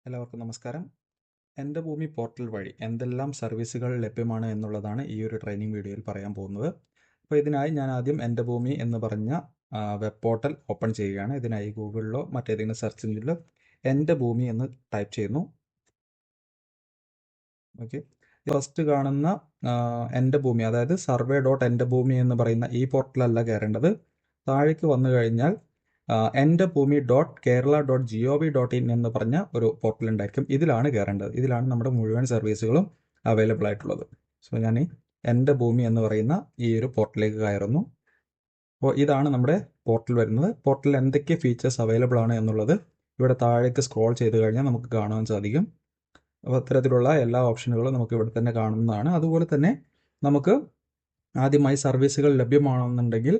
എല്ലാവർക്കും നമസ്കാരം. എൻ്റെ ഭൂമി പോർട്ടൽ വഴി എന്തെല്ലാം സർവീസുകൾ ലഭ്യമാണ് എന്നുള്ളതാണ് ഈ ഒരു ട്രെയിനിങ് വീഡിയോയിൽ പറയാൻ പോകുന്നത്. അപ്പോൾ ഇതിനായി ഞാൻ ആദ്യം എൻ്റെ ഭൂമി എന്ന് പറഞ്ഞ വെബ് പോർട്ടൽ ഓപ്പൺ ചെയ്യുകയാണ്. ഇതിനായി ഗൂഗിളിലോ മറ്റേതെങ്കിലും സെർച്ച് എഞ്ചിനിലോ എൻ്റെ ഭൂമി എന്ന് ടൈപ്പ് ചെയ്യുന്നു. ഓക്കെ, ഫസ്റ്റ് കാണുന്ന എൻ്റെ ഭൂമി, അതായത് സർവേ ഡോട്ട് എൻ്റെ ഭൂമി എന്ന് പറയുന്ന ഈ പോർട്ടലല്ല കയറേണ്ടത്. താഴേക്ക് വന്നു കഴിഞ്ഞാൽ എൻ്റെ ഭൂമി .kerala.gov.in എന്ന് പറഞ്ഞ ഒരു പോർട്ടൽ ഉണ്ടായിരിക്കും. ഇതിലാണ് കയറേണ്ടത്. ഇതിലാണ് നമ്മുടെ മുഴുവൻ സർവീസുകളും അവൈലബിൾ ആയിട്ടുള്ളത്. സോ ഞാൻ എൻ്റെ ഭൂമി എന്ന് പറയുന്ന ഈ ഒരു പോർട്ടലിലേക്ക് കയറുന്നു. അപ്പോൾ ഇതാണ് നമ്മുടെ പോർട്ടൽ വരുന്നത്. പോർട്ടലിൽ എന്തൊക്കെ ഫീച്ചേഴ്സ് അവൈലബിൾ ആണ് എന്നുള്ളത് ഇവിടെ താഴേക്ക് സ്ക്രോൾ ചെയ്ത് കഴിഞ്ഞാൽ നമുക്ക് കാണാൻ സാധിക്കും. അപ്പോൾ അത്തരത്തിലുള്ള എല്ലാ ഓപ്ഷനുകളും നമുക്ക് ഇവിടെ തന്നെ കാണുന്നതാണ്. അതുപോലെ തന്നെ നമുക്ക് ആദ്യമായി സർവീസുകൾ ലഭ്യമാണെന്നുണ്ടെങ്കിൽ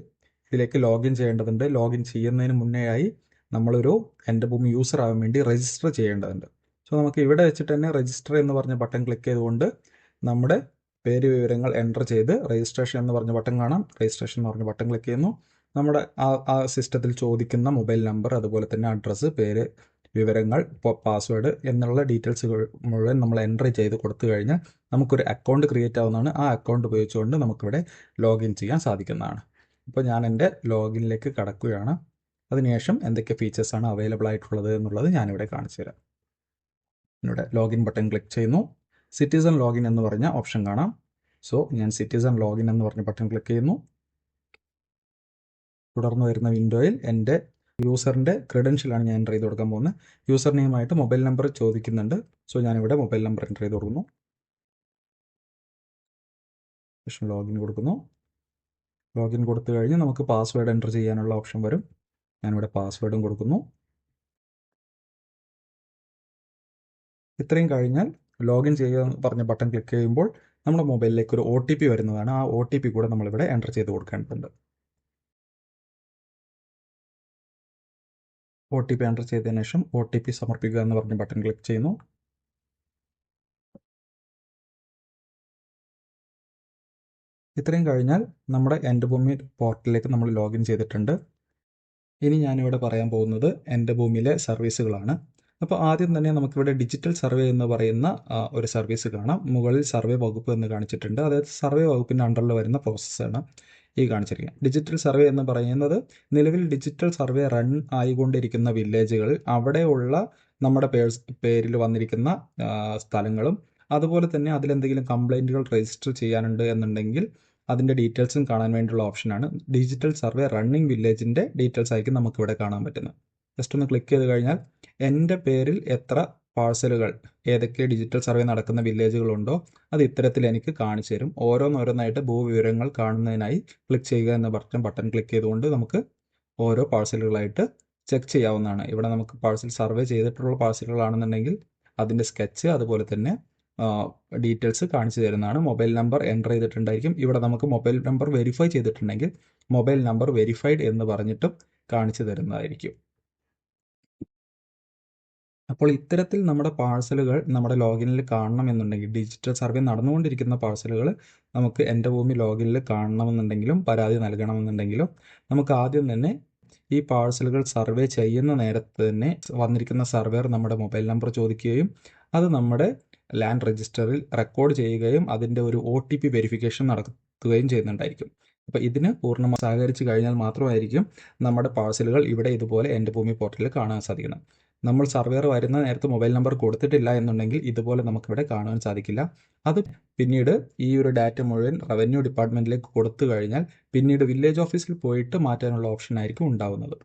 ഇതിലേക്ക് ലോഗിൻ ചെയ്യേണ്ടതുണ്ട്. ലോഗിൻ ചെയ്യുന്നതിന് മുന്നേയായി നമ്മളൊരു എൻ്റെ ഭൂമി യൂസർ ആവാൻ വേണ്ടി രജിസ്റ്റർ ചെയ്യേണ്ടതുണ്ട്. സോ നമുക്ക് ഇവിടെ വെച്ചിട്ട് തന്നെ രജിസ്റ്റർ എന്ന് പറഞ്ഞ ബട്ടൺ ക്ലിക്ക് ചെയ്തുകൊണ്ട് നമ്മുടെ പേര് വിവരങ്ങൾ എൻ്റർ ചെയ്ത് രജിസ്ട്രേഷൻ എന്ന് പറഞ്ഞ ബട്ടൺ കാണാം. രജിസ്ട്രേഷൻ എന്ന് പറഞ്ഞ ബട്ടൺ ക്ലിക്ക് ചെയ്യുന്നു. നമ്മുടെ ആ സിസ്റ്റത്തിൽ ചോദിക്കുന്ന മൊബൈൽ നമ്പർ, അതുപോലെ തന്നെ അഡ്രസ്സ്, പേര്, വിവരങ്ങൾ, പാസ്വേഡ് എന്നുള്ള ഡീറ്റെയിൽസുകൾ മുഴുവൻ നമ്മൾ എൻ്റർ ചെയ്ത് കൊടുത്തു കഴിഞ്ഞാൽ നമുക്കൊരു അക്കൗണ്ട് ക്രിയേറ്റ് ആവുന്നതാണ്. ആ അക്കൗണ്ട് ഉപയോഗിച്ചുകൊണ്ട് നമുക്കിവിടെ ലോഗിൻ ചെയ്യാൻ സാധിക്കുന്നതാണ്. ഇപ്പോൾ ഞാൻ എൻ്റെ ലോഗിനിലേക്ക് കടക്കുകയാണ്. അതിനുശേഷം എന്തൊക്കെ ഫീച്ചേഴ്സാണ് അവൈലബിൾ ആയിട്ടുള്ളത് എന്നുള്ളത് ഞാനിവിടെ കാണിച്ചു തരാം. ഇവിടെ ലോഗിൻ ബട്ടൺ ക്ലിക്ക് ചെയ്യുന്നു. സിറ്റിസൺ ലോഗിൻ എന്ന് പറഞ്ഞ ഓപ്ഷൻ കാണാം. സോ ഞാൻ സിറ്റിസൺ ലോഗിൻ എന്ന് പറഞ്ഞ ബട്ടൺ ക്ലിക്ക് ചെയ്യുന്നു. തുടർന്ന് വരുന്ന വിൻഡോയിൽ എൻ്റെ യൂസറിൻ്റെ ക്രെഡൻഷ്യലാണ് ഞാൻ എൻ്റർ ചെയ്ത് കൊടുക്കാൻ പോകുന്നത്. യൂസർ നെയിമായിട്ട് മൊബൈൽ നമ്പർ ചോദിക്കുന്നുണ്ട്. സോ ഞാനിവിടെ മൊബൈൽ നമ്പർ എൻ്റർ ചെയ്ത് കൊടുക്കുന്നു. ശേഷം ലോഗിൻ കൊടുക്കുന്നു. ലോഗിൻ കൊടുത്തു കഴിഞ്ഞ് നമുക്ക് പാസ്വേഡ് എൻ്റർ ചെയ്യാനുള്ള ഓപ്ഷൻ വരും. ഞാനിവിടെ പാസ്വേഡും കൊടുക്കുന്നു. ഇത്രയും കഴിഞ്ഞാൽ ലോഗിൻ ചെയ്യുക എന്ന് പറഞ്ഞ ബട്ടൺ ക്ലിക്ക് ചെയ്യുമ്പോൾ നമ്മുടെ മൊബൈലിലേക്ക് ഒരു OTP വരുന്നതാണ്. ആ OTP കൂടെ നമ്മളിവിടെ എൻ്റർ ചെയ്ത് കൊടുക്കേണ്ടതുണ്ട്. OTP എൻ്റർ ചെയ്തതിനു ശേഷം OTP സമർപ്പിക്കുക എന്ന് പറഞ്ഞ ബട്ടൺ ക്ലിക്ക് ചെയ്യുന്നു. ഇത്രയും കഴിഞ്ഞാൽ നമ്മുടെ എൻ്റെ ഭൂമി പോർട്ടലിലേക്ക് നമ്മൾ ലോഗിൻ ചെയ്തിട്ടുണ്ട്. ഇനി ഞാനിവിടെ പറയാൻ പോകുന്നത് എൻ്റെ ഭൂമിയിലെ സർവീസുകളാണ്. അപ്പോൾ ആദ്യം തന്നെ നമുക്കിവിടെ ഡിജിറ്റൽ സർവേ എന്ന് പറയുന്ന ഒരു സർവീസ് കാണാം. മുകളിൽ സർവേ വകുപ്പ് എന്ന് കാണിച്ചിട്ടുണ്ട്. അതായത് സർവേ വകുപ്പിൻ്റെ അണ്ടറിൽ വരുന്ന പ്രോസസ്സാണ് ഈ കാണിച്ചിരിക്കുന്നത്. ഡിജിറ്റൽ സർവേ എന്ന് പറയുന്നത് നിലവിൽ ഡിജിറ്റൽ സർവേ റൺ ആയിക്കൊണ്ടിരിക്കുന്ന വില്ലേജുകൾ, അവിടെയുള്ള നമ്മുടെ പേരിൽ വന്നിരിക്കുന്ന സ്ഥലങ്ങളും, അതുപോലെ തന്നെ അതിലെന്തെങ്കിലും കംപ്ലൈൻറ്റുകൾ രജിസ്റ്റർ ചെയ്യാനുണ്ട് എന്നുണ്ടെങ്കിൽ അതിൻ്റെ ഡീറ്റെയിൽസും കാണാൻ വേണ്ടിയുള്ള ഓപ്ഷനാണ്. ഡിജിറ്റൽ സർവേ റണ്ണിങ് വില്ലേജിൻ്റെ ഡീറ്റെയിൽസ് ആയിരിക്കും നമുക്കിവിടെ കാണാൻ പറ്റുന്നത്. ജസ്റ്റ് ഒന്ന് ക്ലിക്ക് ചെയ്ത് കഴിഞ്ഞാൽ എൻ്റെ പേരിൽ എത്ര പാഴ്സലുകൾ, ഏതൊക്കെ ഡിജിറ്റൽ സർവേ നടക്കുന്ന വില്ലേജുകളുണ്ടോ അത് ഇത്തരത്തിൽ എനിക്ക് കാണിച്ചു തരും. ഓരോന്നോരോന്നായിട്ട് ഭൂവിവരങ്ങൾ കാണുന്നതിനായി ക്ലിക്ക് ചെയ്യുക എന്ന ബട്ടൺ ക്ലിക്ക് ചെയ്തുകൊണ്ട് നമുക്ക് ഓരോ പാഴ്സലുകളായിട്ട് ചെക്ക് ചെയ്യാവുന്നതാണ്. ഇവിടെ നമുക്ക് പാഴ്സൽ സർവേ ചെയ്തിട്ടുള്ള പാഴ്സലുകളാണെന്നുണ്ടെങ്കിൽ അതിൻ്റെ സ്കെച്ച്, അതുപോലെ തന്നെ ഡീറ്റെയിൽസ് കാണിച്ചു തരുന്നതാണ്. മൊബൈൽ നമ്പർ എൻ്റർ ചെയ്തിട്ടുണ്ടായിരിക്കും. ഇവിടെ നമുക്ക് മൊബൈൽ നമ്പർ വെരിഫൈ ചെയ്തിട്ടുണ്ടെങ്കിൽ മൊബൈൽ നമ്പർ വെരിഫൈഡ് എന്ന് പറഞ്ഞിട്ടും കാണിച്ചു തരുന്നതായിരിക്കും. അപ്പോൾ ഇത്തരത്തിൽ നമ്മുടെ പാഴ്സലുകൾ നമ്മുടെ ലോഗിനിൽ കാണണമെന്നുണ്ടെങ്കിൽ, ഡിജിറ്റൽ സർവേ നടന്നുകൊണ്ടിരിക്കുന്ന പാഴ്സലുകൾ നമുക്ക് എൻ്റെ ഭൂമി ലോഗിനിൽ കാണണമെന്നുണ്ടെങ്കിലും പരാതി നൽകണമെന്നുണ്ടെങ്കിലും നമുക്ക് ആദ്യം തന്നെ ഈ പാഴ്സലുകൾ സർവേ ചെയ്യുന്ന നേരത്ത് തന്നെ വന്നിരിക്കുന്ന സർവേർ നമ്മുടെ മൊബൈൽ നമ്പർ ചോദിക്കുകയും അത് നമ്മുടെ ലാൻഡ് രജിസ്റ്ററിൽ റെക്കോർഡ് ചെയ്യുകയും അതിൻ്റെ ഒരു OTP വെരിഫിക്കേഷൻ നടത്തുകയും ചെയ്യുന്നുണ്ടായിരിക്കും. അപ്പോൾ ഇതിന് പൂർണ്ണമായി സഹകരിച്ച് കഴിഞ്ഞാൽ മാത്രമായിരിക്കും നമ്മുടെ പാഴ്സലുകൾ ഇവിടെ ഇതുപോലെ എൻ്റെ ഭൂമി പോർട്ടലിൽ കാണാൻ സാധിക്കണം. നമ്മൾ സർവേർ വരുന്ന നേരത്ത് മൊബൈൽ നമ്പർ കൊടുത്തിട്ടില്ല എന്നുണ്ടെങ്കിൽ ഇതുപോലെ നമുക്കിവിടെ കാണാൻ സാധിക്കില്ല. അത് പിന്നീട് ഈ ഒരു ഡാറ്റ മുഴുവൻ റവന്യൂ ഡിപ്പാർട്ട്മെൻറ്റിലേക്ക് കൊടുത്തു കഴിഞ്ഞാൽ പിന്നീട് വില്ലേജ് ഓഫീസിൽ പോയിട്ട് മാറ്റാനുള്ള ഓപ്ഷൻ ആയിരിക്കും ഉണ്ടാവുന്നത്.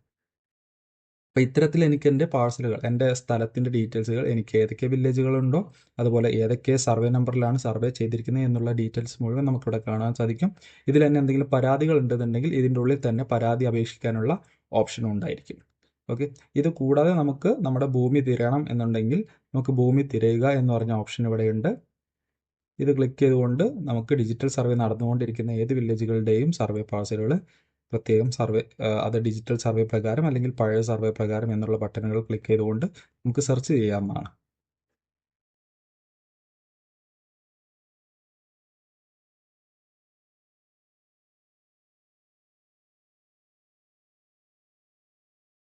അപ്പോൾ ഇത്തരത്തിൽ എനിക്ക് എൻ്റെ പാഴ്സലുകൾ, എൻ്റെ സ്ഥലത്തിൻ്റെ ഡീറ്റെയിൽസുകൾ, എനിക്ക് ഏതൊക്കെ വില്ലേജുകളുണ്ടോ, അതുപോലെ ഏതൊക്കെ സർവേ നമ്പറിലാണ് സർവേ ചെയ്തിരിക്കുന്നത് എന്നുള്ള ഡീറ്റെയിൽസ് മുഴുവൻ നമുക്കിവിടെ കാണാൻ സാധിക്കും. ഇതിൽ തന്നെ എന്തെങ്കിലും പരാതികൾ ഉണ്ടെന്നുണ്ടെങ്കിൽ ഇതിൻ്റെ ഉള്ളിൽ തന്നെ പരാതി അപേക്ഷിക്കാനുള്ള ഓപ്ഷനും ഉണ്ടായിരിക്കും. ഓക്കെ, ഇത് കൂടാതെ നമുക്ക് നമ്മുടെ ഭൂമി തിരയണം എന്നുണ്ടെങ്കിൽ നമുക്ക് ഭൂമി തിരയുക എന്ന് പറഞ്ഞ ഓപ്ഷൻ ഇവിടെയുണ്ട്. ഇത് ക്ലിക്ക് ചെയ്തുകൊണ്ട് നമുക്ക് ഡിജിറ്റൽ സർവേ നടന്നുകൊണ്ടിരിക്കുന്ന ഏത് വില്ലേജുകളുടെയും സർവേ പാഴ്സലുകൾ പ്രത്യേകം സർവേ, അത് ഡിജിറ്റൽ സർവേ പ്രകാരം അല്ലെങ്കിൽ പഴയ സർവേ പ്രകാരം എന്നുള്ള ബട്ടണുകൾ ക്ലിക്ക് ചെയ്തുകൊണ്ട് നമുക്ക് സെർച്ച് ചെയ്യാവുന്നതാണ്.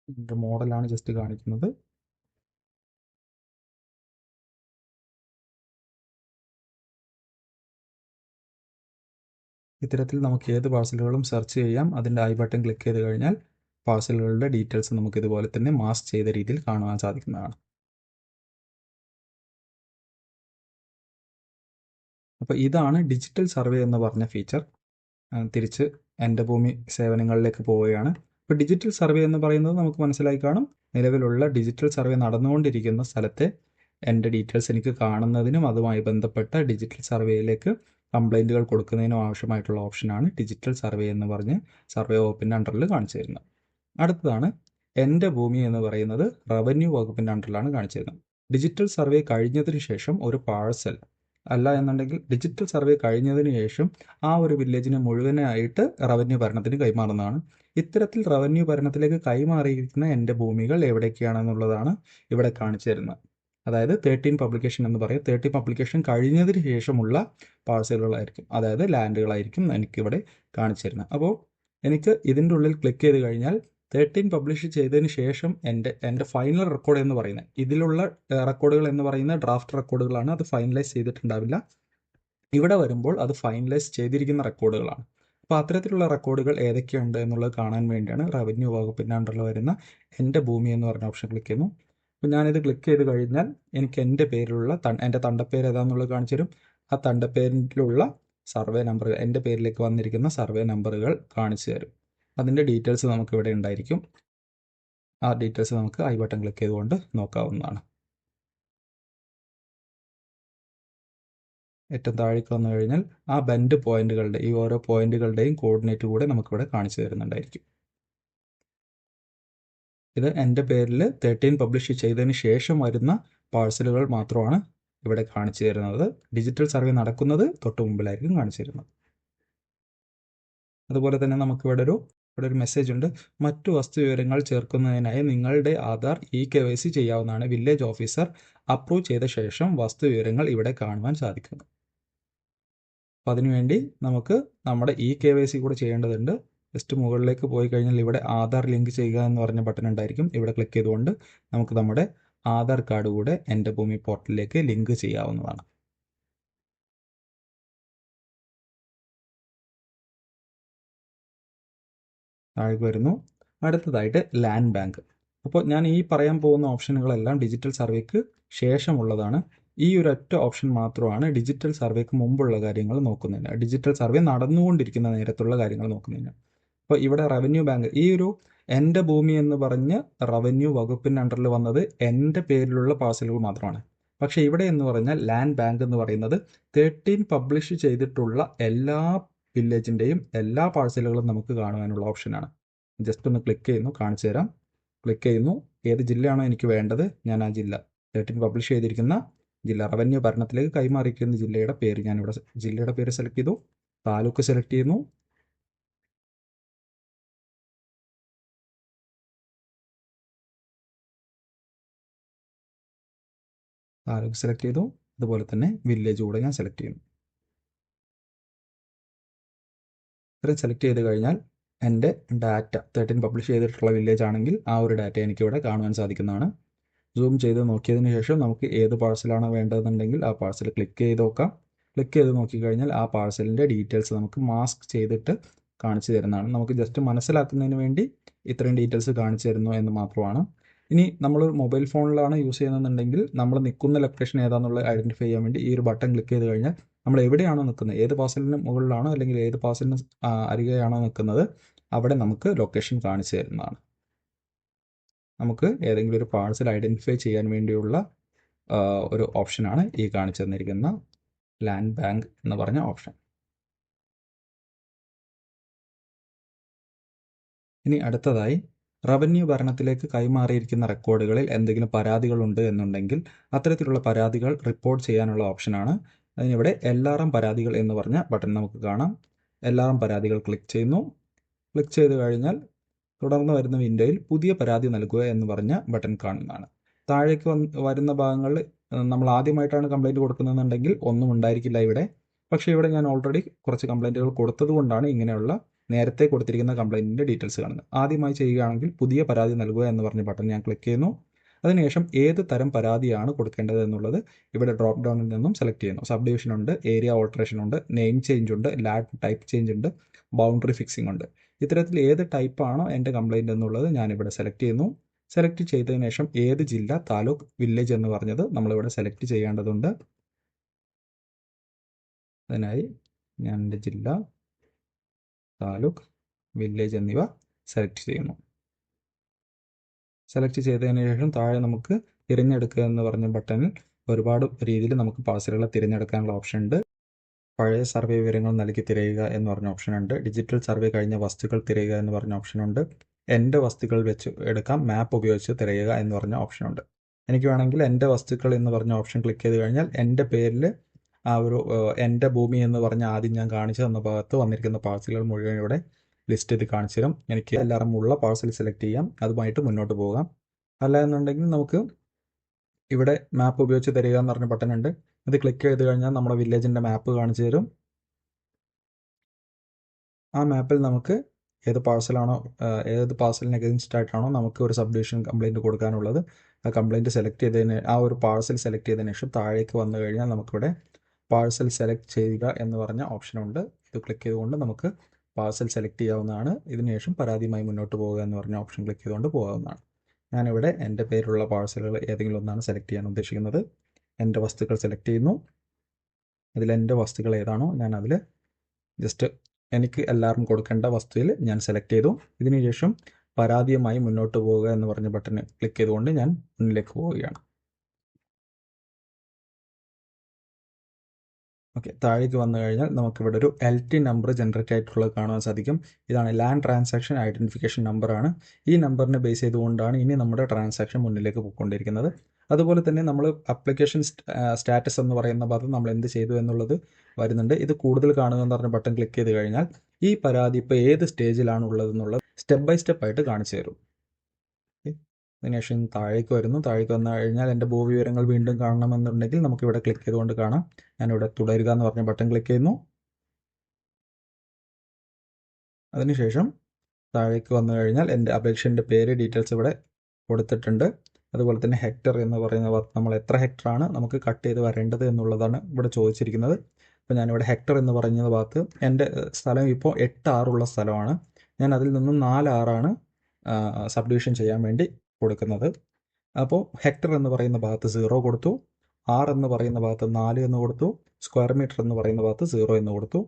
ഇതിൻ്റെ മോഡലാണ് ജസ്റ്റ് കാണിക്കുന്നത്. ഇത്തരത്തിൽ നമുക്ക് ഏത് പാഴ്സലുകളും സെർച്ച് ചെയ്യാം. അതിൻ്റെ ഐ ബട്ടൺ ക്ലിക്ക് ചെയ്ത് കഴിഞ്ഞാൽ പാഴ്സലുകളുടെ ഡീറ്റെയിൽസ് നമുക്ക് ഇതുപോലെ തന്നെ മാസ്ക് ചെയ്ത രീതിയിൽ കാണുവാൻ സാധിക്കുന്നതാണ്. അപ്പോൾ ഇതാണ് ഡിജിറ്റൽ സർവേ എന്ന് പറഞ്ഞ ഫീച്ചർ. തിരിച്ച് എൻ്റെ ഭൂമി സേവനങ്ങളിലേക്ക് പോവുകയാണ്. ഇപ്പോൾ ഡിജിറ്റൽ സർവേ എന്ന് പറയുന്നത് നമുക്ക് മനസ്സിലായി കാണും. നിലവിലുള്ള ഡിജിറ്റൽ സർവേ നടന്നുകൊണ്ടിരിക്കുന്ന സ്ഥലത്തെ എൻ്റെ ഡീറ്റെയിൽസ് എനിക്ക് കാണുന്നതിനും അതുമായി ബന്ധപ്പെട്ട ഡിജിറ്റൽ സർവേയിലേക്ക് കംപ്ലൈൻറ്റുകൾ കൊടുക്കുന്നതിനും ആവശ്യമായിട്ടുള്ള ഓപ്ഷനാണ് ഡിജിറ്റൽ സർവേ എന്ന് പറഞ്ഞ് സർവേ വകുപ്പിൻ്റെ അണ്ടറിൽ കാണിച്ചു തരുന്നത്. അടുത്തതാണ് എൻ്റെ ഭൂമി എന്ന് പറയുന്നത് റവന്യൂ വകുപ്പിൻ്റെ അണ്ടറിലാണ് കാണിച്ചു തരുന്നത്. ഡിജിറ്റൽ സർവേ കഴിഞ്ഞതിന് ശേഷം ഒരു പാഴ്സൽ അല്ല എന്നുണ്ടെങ്കിൽ ഡിജിറ്റൽ സർവേ കഴിഞ്ഞതിന് ശേഷം ആ ഒരു വില്ലേജിനെ മുഴുവനായിട്ട് റവന്യൂ ഭരണത്തിന് കൈമാറുന്നതാണ്. ഇത്തരത്തിൽ റവന്യൂ ഭരണത്തിലേക്ക് കൈമാറിയിരിക്കുന്ന എൻ്റെ ഭൂമികൾ എവിടേക്കാണെന്നുള്ളതാണ് ഇവിടെ കാണിച്ചു തരുന്നത്. അതായത് 13 പബ്ലിക്കേഷൻ എന്ന് പറയും. 13 പബ്ലിക്കേഷൻ കഴിഞ്ഞതിന് ശേഷമുള്ള പാഴ്സലുകളായിരിക്കും, അതായത് ലാൻഡുകളായിരിക്കും എനിക്കിവിടെ കാണിച്ചു തരുന്നത്. അപ്പോൾ എനിക്ക് ഇതിൻ്റെ ഉള്ളിൽ ക്ലിക്ക് ചെയ്ത് കഴിഞ്ഞാൽ 13 പബ്ലിഷ് ചെയ്തതിന് ശേഷം എൻ്റെ ഫൈനൽ റെക്കോർഡ് എന്ന് പറയുന്നത്, ഇതിലുള്ള റെക്കോർഡുകൾ എന്ന് പറയുന്നത് ഡ്രാഫ്റ്റ് റെക്കോർഡുകളാണ്. അത് ഫൈനലൈസ് ചെയ്തിട്ടുണ്ടാവില്ല. ഇവിടെ വരുമ്പോൾ അത് ഫൈനലൈസ് ചെയ്തിരിക്കുന്ന റെക്കോർഡുകളാണ്. അപ്പോൾ അത്തരത്തിലുള്ള റെക്കോർഡുകൾ ഏതൊക്കെയുണ്ട് എന്നുള്ളത് കാണാൻ വേണ്ടിയാണ് റവന്യൂ വകുപ്പിൻ്റെ അണ്ടറിൽ വരുന്ന എൻ്റെ ഭൂമി എന്ന് പറഞ്ഞ ഓപ്ഷൻ ക്ലിക്ക് ചെയ്യുന്നു. അപ്പോൾ ഞാനിത് ക്ലിക്ക് ചെയ്ത് കഴിഞ്ഞാൽ എനിക്ക് എൻ്റെ പേരിലുള്ള എൻ്റെ തണ്ടപ്പേര് ഏതാണെന്നുള്ളത് കാണിച്ചു തരും. ആ തണ്ടപ്പേരിലുള്ള സർവേ നമ്പറുകൾ, എൻ്റെ പേരിലേക്ക് വന്നിരിക്കുന്ന സർവേ നമ്പറുകൾ കാണിച്ചു തരും. അതിൻ്റെ ഡീറ്റെയിൽസ് നമുക്ക് ഇവിടെ ഉണ്ടായിരിക്കും. ആ ഡീറ്റെയിൽസ് നമുക്ക് ഐ ബട്ടൺ ക്ലിക്ക് ചെയ്തുകൊണ്ട് നോക്കാവുന്നതാണ്. ഏറ്റവും താഴേക്ക് വന്നു കഴിഞ്ഞാൽ ആ ബെൻഡ് പോയിന്റുകളുടെ ഈ ഓരോ പോയിന്റുകളുടെയും കോർഡിനേറ്റ് കൂടെ നമുക്കിവിടെ കാണിച്ചു തരുന്നുണ്ടായിരിക്കും. ഇത് എൻ്റെ പേരിൽ 13 പബ്ലിഷ് ചെയ്തതിന് ശേഷം വരുന്ന പാഴ്സലുകൾ മാത്രമാണ് ഇവിടെ കാണിച്ചു തരുന്നത്. ഡിജിറ്റൽ സർവേ നടക്കുന്നത് തൊട്ട് മുമ്പിലായിരിക്കും കാണിച്ചു തരുന്നത്. അതുപോലെ തന്നെ നമുക്കിവിടെ ഒരു മെസ്സേജ് ഉണ്ട്. മറ്റു വസ്തു വിവരങ്ങൾ ചേർക്കുന്നതിനായി നിങ്ങളുടെ ആധാർ KYC ചെയ്യാവുന്നതാണ്. വില്ലേജ് ഓഫീസർ അപ്രൂവ് ചെയ്ത ശേഷം വസ്തു വിവരങ്ങൾ ഇവിടെ കാണുവാൻ സാധിക്കുന്നു. അപ്പോൾ അതിനുവേണ്ടി നമുക്ക് നമ്മുടെ KYC കൂടെ ചെയ്യേണ്ടതുണ്ട്. ജസ്റ്റ് മുകളിലേക്ക് പോയി കഴിഞ്ഞാൽ ഇവിടെ ആധാർ ലിങ്ക് ചെയ്യുക എന്ന് പറഞ്ഞ ബട്ടൺ ഉണ്ടായിരിക്കും. ഇവിടെ ക്ലിക്ക് ചെയ്തുകൊണ്ട് നമുക്ക് നമ്മുടെ ആധാർ കാർഡ് കൂടെ എൻ്റെ ഭൂമി പോർട്ടലിലേക്ക് ലിങ്ക് ചെയ്യാവുന്നതാണ്. താഴേക്ക് വരുന്നു. അടുത്തതായിട്ട് ലാൻഡ് ബാങ്ക്. അപ്പോൾ ഞാൻ ഈ പറയാൻ പോകുന്ന ഓപ്ഷനുകളെല്ലാം ഡിജിറ്റൽ സർവേക്ക് ശേഷമുള്ളതാണ്. ഈ ഒരൊറ്റ ഓപ്ഷൻ മാത്രമാണ് ഡിജിറ്റൽ സർവേക്ക് മുമ്പുള്ള കാര്യങ്ങൾ നോക്കുന്നതിന്, ഡിജിറ്റൽ സർവേ നടന്നുകൊണ്ടിരിക്കുന്ന നേരത്തുള്ള കാര്യങ്ങൾ നോക്കുന്നതിന്. അപ്പോൾ ഇവിടെ റവന്യൂ ബാങ്ക്, ഈ ഒരു എൻ്റെ ഭൂമി എന്ന് പറഞ്ഞ് റവന്യൂ വകുപ്പിൻ്റെ അണ്ടറിൽ വന്നത് എൻ്റെ പേരിലുള്ള പാഴ്സലുകൾ മാത്രമാണ്. പക്ഷേ ഇവിടെ എന്ന് പറഞ്ഞാൽ ലാൻഡ് ബാങ്ക് എന്ന് പറയുന്നത് 13 പബ്ലിഷ് ചെയ്തിട്ടുള്ള എല്ലാ വില്ലേജിൻ്റെയും എല്ലാ പാഴ്സലുകളും നമുക്ക് കാണുവാനുള്ള ഓപ്ഷനാണ്. ജസ്റ്റ് ഒന്ന് ക്ലിക്ക് ചെയ്യുന്നു, കാണിച്ചു തരാം. ക്ലിക്ക് ചെയ്യുന്നു, ഏത് ജില്ലയാണോ എനിക്ക് വേണ്ടത് ഞാൻ ആ ജില്ല 13 പബ്ലിഷ് ചെയ്തിരിക്കുന്ന ജില്ല, റവന്യൂ ഭരണത്തിലേക്ക് കൈമാറിയിരിക്കുന്ന ജില്ലയുടെ പേര് ഞാനിവിടെ ജില്ലയുടെ പേര് സെലക്ട് ചെയ്തു, താലൂക്ക് സെലക്ട് ചെയ്യുന്നു. താലൂക്ക് സെലക്ട് ചെയ്തു. അതുപോലെ തന്നെ വില്ലേജ് കൂടെ ഞാൻ സെലക്ട് ചെയ്യുന്നു. ഇത്രയും സെലക്ട് ചെയ്ത് കഴിഞ്ഞാൽ എൻ്റെ ഡാറ്റ 13 പബ്ലിഷ് ചെയ്തിട്ടുള്ള വില്ലേജ് ആണെങ്കിൽ ആ ഒരു ഡാറ്റ എനിക്കിവിടെ കാണുവാൻ സാധിക്കുന്നതാണ്. സൂം ചെയ്ത് നോക്കിയതിന് ശേഷം നമുക്ക് ഏത് പാഴ്സലാണോ വേണ്ടതെന്നുണ്ടെങ്കിൽ ആ പാഴ്സൽ ക്ലിക്ക് ചെയ്ത് നോക്കാം. ക്ലിക്ക് ചെയ്ത് നോക്കിക്കഴിഞ്ഞാൽ ആ പാഴ്സലിൻ്റെ ഡീറ്റെയിൽസ് നമുക്ക് മാസ്ക് ചെയ്തിട്ട് കാണിച്ചു തരുന്നതാണ്. നമുക്ക് ജസ്റ്റ് മനസ്സിലാക്കുന്നതിന് വേണ്ടി ഇത്രയും ഡീറ്റെയിൽസ് കാണിച്ചു തരുന്നു എന്ന് മാത്രമാണ്. ഇനി നമ്മൾ മൊബൈൽ ഫോണിലാണ് യൂസ് ചെയ്യുന്നതെന്നുണ്ടെങ്കിൽ നമ്മൾ നിൽക്കുന്ന ലൊക്കേഷൻ ഏതാണെന്നുള്ളത് ഐഡൻറ്റിഫൈ ചെയ്യാൻ വേണ്ടി ഈ ഒരു ബട്ടൺ ക്ലിക്ക് ചെയ്ത് കഴിഞ്ഞാൽ നമ്മൾ എവിടെയാണോ നിൽക്കുന്നത്, ഏത് പാഴ്സലിന് മുകളിലാണോ അല്ലെങ്കിൽ ഏത് പാഴ്സലിന് അരികെയാണോ നിൽക്കുന്നത് അവിടെ നമുക്ക് ലൊക്കേഷൻ കാണിച്ചു തരുന്നതാണ്. നമുക്ക് ഏതെങ്കിലും ഒരു പാഴ്സൽ ഐഡൻറ്റിഫൈ ചെയ്യാൻ വേണ്ടിയുള്ള ഒരു ഓപ്ഷനാണ് ഈ കാണിച്ചു തന്നിരിക്കുന്ന ലാൻഡ് ബാങ്ക് എന്ന് പറഞ്ഞ ഓപ്ഷൻ. ഇനി അടുത്തതായി റവന്യൂ ഭരണത്തിലേക്ക് കൈമാറിയിരിക്കുന്ന റെക്കോർഡുകളിൽ എന്തെങ്കിലും പരാതികളുണ്ട് എന്നുണ്ടെങ്കിൽ അത്തരത്തിലുള്ള പരാതികൾ റിപ്പോർട്ട് ചെയ്യാനുള്ള ഓപ്ഷനാണ്. അതിനിവിടെ LRM പരാതികൾ എന്ന് പറഞ്ഞ ബട്ടൺ നമുക്ക് കാണാം. LRM പരാതികൾ ക്ലിക്ക് ചെയ്യുന്നു. ക്ലിക്ക് ചെയ്ത് കഴിഞ്ഞാൽ തുടർന്ന് വരുന്ന വിൻഡോയിൽ പുതിയ പരാതി നൽകുക എന്ന് പറഞ്ഞ ബട്ടൺ കാണുന്നതാണ്. താഴേക്ക് വരുന്ന ഭാഗങ്ങളിൽ നമ്മൾ ആദ്യമായിട്ടാണ് കംപ്ലൈൻറ്റ് കൊടുക്കുന്നതെന്നുണ്ടെങ്കിൽ ഒന്നും ഉണ്ടായിരിക്കില്ല ഇവിടെ. പക്ഷേ ഇവിടെ ഞാൻ ഓൾറെഡി കുറച്ച് കംപ്ലൈൻറ്റുകൾ കൊടുത്തത് കൊണ്ടാണ് ഇങ്ങനെയുള്ള നേരത്തെ കൊടുത്തിരിക്കുന്ന കംപ്ലൈൻറ്റിൻ്റെ ഡീറ്റെയിൽസ് കാണുന്നത്. ആദ്യമായി ചെയ്യുകയാണെങ്കിൽ പുതിയ പരാതി നൽകുക എന്ന് പറഞ്ഞ ബട്ടൺ ഞാൻ ക്ലിക്ക് ചെയ്യുന്നു. അതിനുശേഷം ഏത് തരം പരാതിയാണ് കൊടുക്കേണ്ടത് എന്നുള്ളത് ഇവിടെ ഡ്രോപ്പ് ഡൗണിൽ നിന്നും സെലക്ട് ചെയ്യുന്നു. സബ് ഡിവിഷൻ ഉണ്ട്, ഏരിയ ഓൾട്ടറേഷൻ ഉണ്ട്, നെയിം ചേഞ്ച് ഉണ്ട്, ലാൻഡ് ടൈപ്പ് ചേഞ്ച് ഉണ്ട്, ബൗണ്ടറി ഫിക്സിംഗ് ഉണ്ട്. ഇത്തരത്തിൽ ഏത് ടൈപ്പാണോ എൻ്റെ കംപ്ലയിൻ്റ് എന്നുള്ളത് ഞാനിവിടെ സെലക്ട് ചെയ്യുന്നു. സെലക്ട് ചെയ്തതിനു ശേഷം ഏത് ജില്ല, താലൂക്ക്, വില്ലേജ് എന്ന് പറഞ്ഞത് നമ്മളിവിടെ സെലക്ട് ചെയ്യേണ്ടതുണ്ട്. അതിനായി ഞാൻ എൻ്റെ ജില്ല, താലൂക്ക്, വില്ലേജ് എന്നിവ സെലക്ട് ചെയ്യുന്നു. സെലക്ട് ചെയ്തതിന് ശേഷം താഴെ നമുക്ക് തിരഞ്ഞെടുക്കുക എന്ന് പറഞ്ഞ ബട്ടണിൽ ഒരുപാട് രീതിയിൽ നമുക്ക് പാഴ്സലുകളെ തിരഞ്ഞെടുക്കാനുള്ള ഓപ്ഷൻ ഉണ്ട്. പഴയ സർവേ വിവരങ്ങൾ നൽകി തിരയുക എന്ന് പറഞ്ഞ ഓപ്ഷൻ ഉണ്ട്. ഡിജിറ്റൽ സർവേ കഴിഞ്ഞ വസ്തുക്കൾ തിരയുക എന്ന് പറഞ്ഞ ഓപ്ഷൻ ഉണ്ട്. എൻ്റെ വസ്തുക്കൾ വെച്ച് എടുക്കാം, മാപ്പ് ഉപയോഗിച്ച് തിരയുക എന്ന് പറഞ്ഞ ഓപ്ഷൻ ഉണ്ട്. എനിക്ക് വേണമെങ്കിൽ എൻ്റെ വസ്തുക്കൾ എന്ന് പറഞ്ഞ ഓപ്ഷൻ ക്ലിക്ക് ചെയ്ത് കഴിഞ്ഞാൽ എൻ്റെ പേരിൽ ആ ഒരു എൻ്റെ ഭൂമി എന്ന് പറഞ്ഞ ആദ്യം ഞാൻ കാണിച്ചു തന്ന ഭാഗത്ത് വന്നിരിക്കുന്ന പാഴ്സലുകൾ മുഴുവൻ ഇവിടെ ലിസ്റ്റ് ചെയ്ത് കാണിച്ചു തരും. എനിക്ക് എല്ലാവരും ഉള്ള പാഴ്സൽ സെലക്ട് ചെയ്യാം, അതുമായിട്ട് മുന്നോട്ട് പോകാം. അല്ല എന്നുണ്ടെങ്കിൽ നമുക്ക് ഇവിടെ മാപ്പ് ഉപയോഗിച്ച് തരിക എന്ന് പറഞ്ഞ ബട്ടൺ ഉണ്ട്. ഇത് ക്ലിക്ക് ചെയ്ത് കഴിഞ്ഞാൽ നമ്മുടെ വില്ലേജിൻ്റെ മാപ്പ് കാണിച്ചു തരും. ആ മാപ്പിൽ നമുക്ക് ഏത് പാഴ്സലിന് അഗെയിൻസ്റ്റ് ആയിട്ടാണോ നമുക്ക് ഒരു സബ് ഡിവിഷൻ കംപ്ലയിൻറ്റ് കൊടുക്കാനുള്ളത്, ആ കംപ്ലയിൻറ്റ് സെലക്ട് ചെയ്തതിന് ആ ഒരു പാഴ്സൽ സെലക്ട് ചെയ്തതിന് ശേഷം താഴേക്ക് വന്നു കഴിഞ്ഞാൽ നമുക്കിവിടെ പാഴ്സൽ സെലക്ട് ചെയ്യുക എന്ന് പറഞ്ഞ ഓപ്ഷനുണ്ട്. ഇത് ക്ലിക്ക് ചെയ്തുകൊണ്ട് നമുക്ക് പാഴ്സൽ സെലക്ട് ചെയ്യാവുന്നതാണ്. ഇതിനുശേഷം പരാതിയുമായി മുന്നോട്ട് പോകുക എന്ന് പറഞ്ഞ ഓപ്ഷൻ ക്ലിക്ക് ചെയ്തുകൊണ്ട് പോകാവുന്നതാണ്. ഞാനിവിടെ എൻ്റെ പേരിലുള്ള പാഴ്സലുകൾ ഏതെങ്കിലും ഒന്നാണ് സെലക്ട് ചെയ്യാൻ ഉദ്ദേശിക്കുന്നത്. എൻ്റെ വസ്തുക്കൾ സെലക്ട് ചെയ്യുന്നു. അതിൽ എൻ്റെ വസ്തുക്കൾ ഏതാണോ ഞാൻ അതിൽ ജസ്റ്റ് എനിക്ക് എല്ലാവരും കൊടുക്കേണ്ട വസ്തുവിൽ ഞാൻ സെലക്ട് ചെയ്തു. ഇതിനുശേഷം പരാതിയുമായി മുന്നോട്ട് പോവുക എന്ന് പറഞ്ഞ ബട്ടൺ ക്ലിക്ക് ചെയ്തുകൊണ്ട് ഞാൻ മുന്നിലേക്ക് പോവുകയാണ്. ഓക്കെ, താഴേക്ക് വന്നു കഴിഞ്ഞാൽ നമുക്കിവിടെ ഒരു LT നമ്പർ ജനറേറ്റ് ആയിട്ടുള്ളത് കാണാൻ സാധിക്കും. ഇതാണ് ലാൻഡ് ട്രാൻസാക്ഷൻ ഐഡൻറ്റിഫിക്കേഷൻ നമ്പറാണ്. ഈ നമ്പറിനെ ബേസ് ചെയ്തുകൊണ്ടാണ് ഇനി നമ്മുടെ ട്രാൻസാക്ഷൻ മുന്നിലേക്ക് പോയിക്കൊണ്ടിരിക്കുന്നത്. അതുപോലെ തന്നെ നമ്മൾ അപ്ലിക്കേഷൻ സ്റ്റാറ്റസ് എന്ന് പറയുന്ന ഭാഗത്ത് നമ്മൾ എന്ത് ചെയ്തു എന്നുള്ളത് വരുന്നുണ്ട്. ഇത് കൂടുതൽ കാണുക എന്ന് പറഞ്ഞ ബട്ടൺ ക്ലിക്ക് ചെയ്ത് കഴിഞ്ഞാൽ ഈ പരാതി ഇപ്പോൾ ഏത് സ്റ്റേജിലാണ് ഉള്ളതെന്നുള്ളത് സ്റ്റെപ്പ് ബൈ സ്റ്റെപ്പ് ആയിട്ട് കാണിച്ചു തരും. അതിനുശേഷം താഴേക്ക് വരുന്നു. താഴേക്ക് വന്നു കഴിഞ്ഞാൽ എൻ്റെ ഭൂവിവരങ്ങൾ വീണ്ടും കാണണമെന്നുണ്ടെങ്കിൽ നമുക്കിവിടെ ക്ലിക്ക് ചെയ്തുകൊണ്ട് കാണാം. ഞാനിവിടെ തുടരുക എന്ന് പറഞ്ഞ ബട്ടൺ ക്ലിക്ക് ചെയ്യുന്നു. അതിനുശേഷം താഴേക്ക് വന്നു കഴിഞ്ഞാൽ എൻ്റെ അപേക്ഷൻ്റെ പേര്, ഡീറ്റെയിൽസ് ഇവിടെ കൊടുത്തിട്ടുണ്ട്. അതുപോലെ തന്നെ ഹെക്ടർ എന്ന് പറയുന്ന നമ്മൾ എത്ര ഹെക്ടറാണ് നമുക്ക് കട്ട് ചെയ്ത് വരേണ്ടത് എന്നുള്ളതാണ് ഇവിടെ ചോദിച്ചിരിക്കുന്നത്. അപ്പോൾ ഞാനിവിടെ ഹെക്ടർ എന്ന് പറയുന്ന ഭാഗത്ത് എൻ്റെ സ്ഥലം ഇപ്പോൾ 8 ആറുള്ള സ്ഥലമാണ്. ഞാൻ അതിൽ നിന്നും 4 ആറാണ് സബ് ഡിവിഷൻ ചെയ്യാൻ വേണ്ടി കൊടുക്കുന്നത്. അപ്പോൾ ഹെക്ടർ എന്ന് പറയുന്ന ഭാഗത്ത് 0 കൊടുത്തു, ആർ എന്ന് പറയുന്ന ഭാഗത്ത് 4 എന്ന് കൊടുത്തു, സ്ക്വയർ മീറ്റർ എന്ന് പറയുന്ന ഭാഗത്ത് 0 എന്ന് കൊടുത്തു.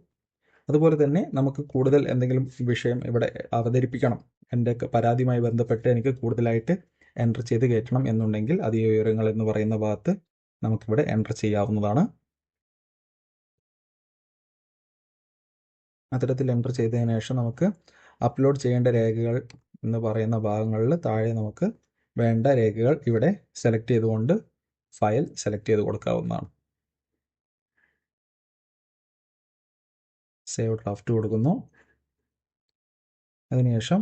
അതുപോലെ തന്നെ നമുക്ക് കൂടുതൽ എന്തെങ്കിലും വിഷയം ഇവിടെ അവതരിപ്പിക്കണം, എൻ്റെ പരാതിയുമായി ബന്ധപ്പെട്ട് എനിക്ക് കൂടുതലായിട്ട് എൻ്റർ ചെയ്ത് കയറ്റണം എന്നുണ്ടെങ്കിൽ അധിക വിവരങ്ങൾ എന്ന് പറയുന്ന ഭാഗത്ത് നമുക്കിവിടെ എൻ്റർ ചെയ്യാവുന്നതാണ്. അത്തരത്തിൽ എൻ്റർ ചെയ്തതിന് ശേഷം നമുക്ക് അപ്ലോഡ് ചെയ്യേണ്ട രേഖകൾ എന്ന് പറയുന്ന ഭാഗങ്ങളിൽ താഴെ നമുക്ക് വേണ്ട രേഖകൾ ഇവിടെ സെലക്ട് ചെയ്തുകൊണ്ട് ഫയൽ സെലക്ട് ചെയ്ത് കൊടുക്കാവുന്നതാണ്. സേവ് ഡ്രാഫ്റ്റ് കൊടുക്കുന്നു. അതിനുശേഷം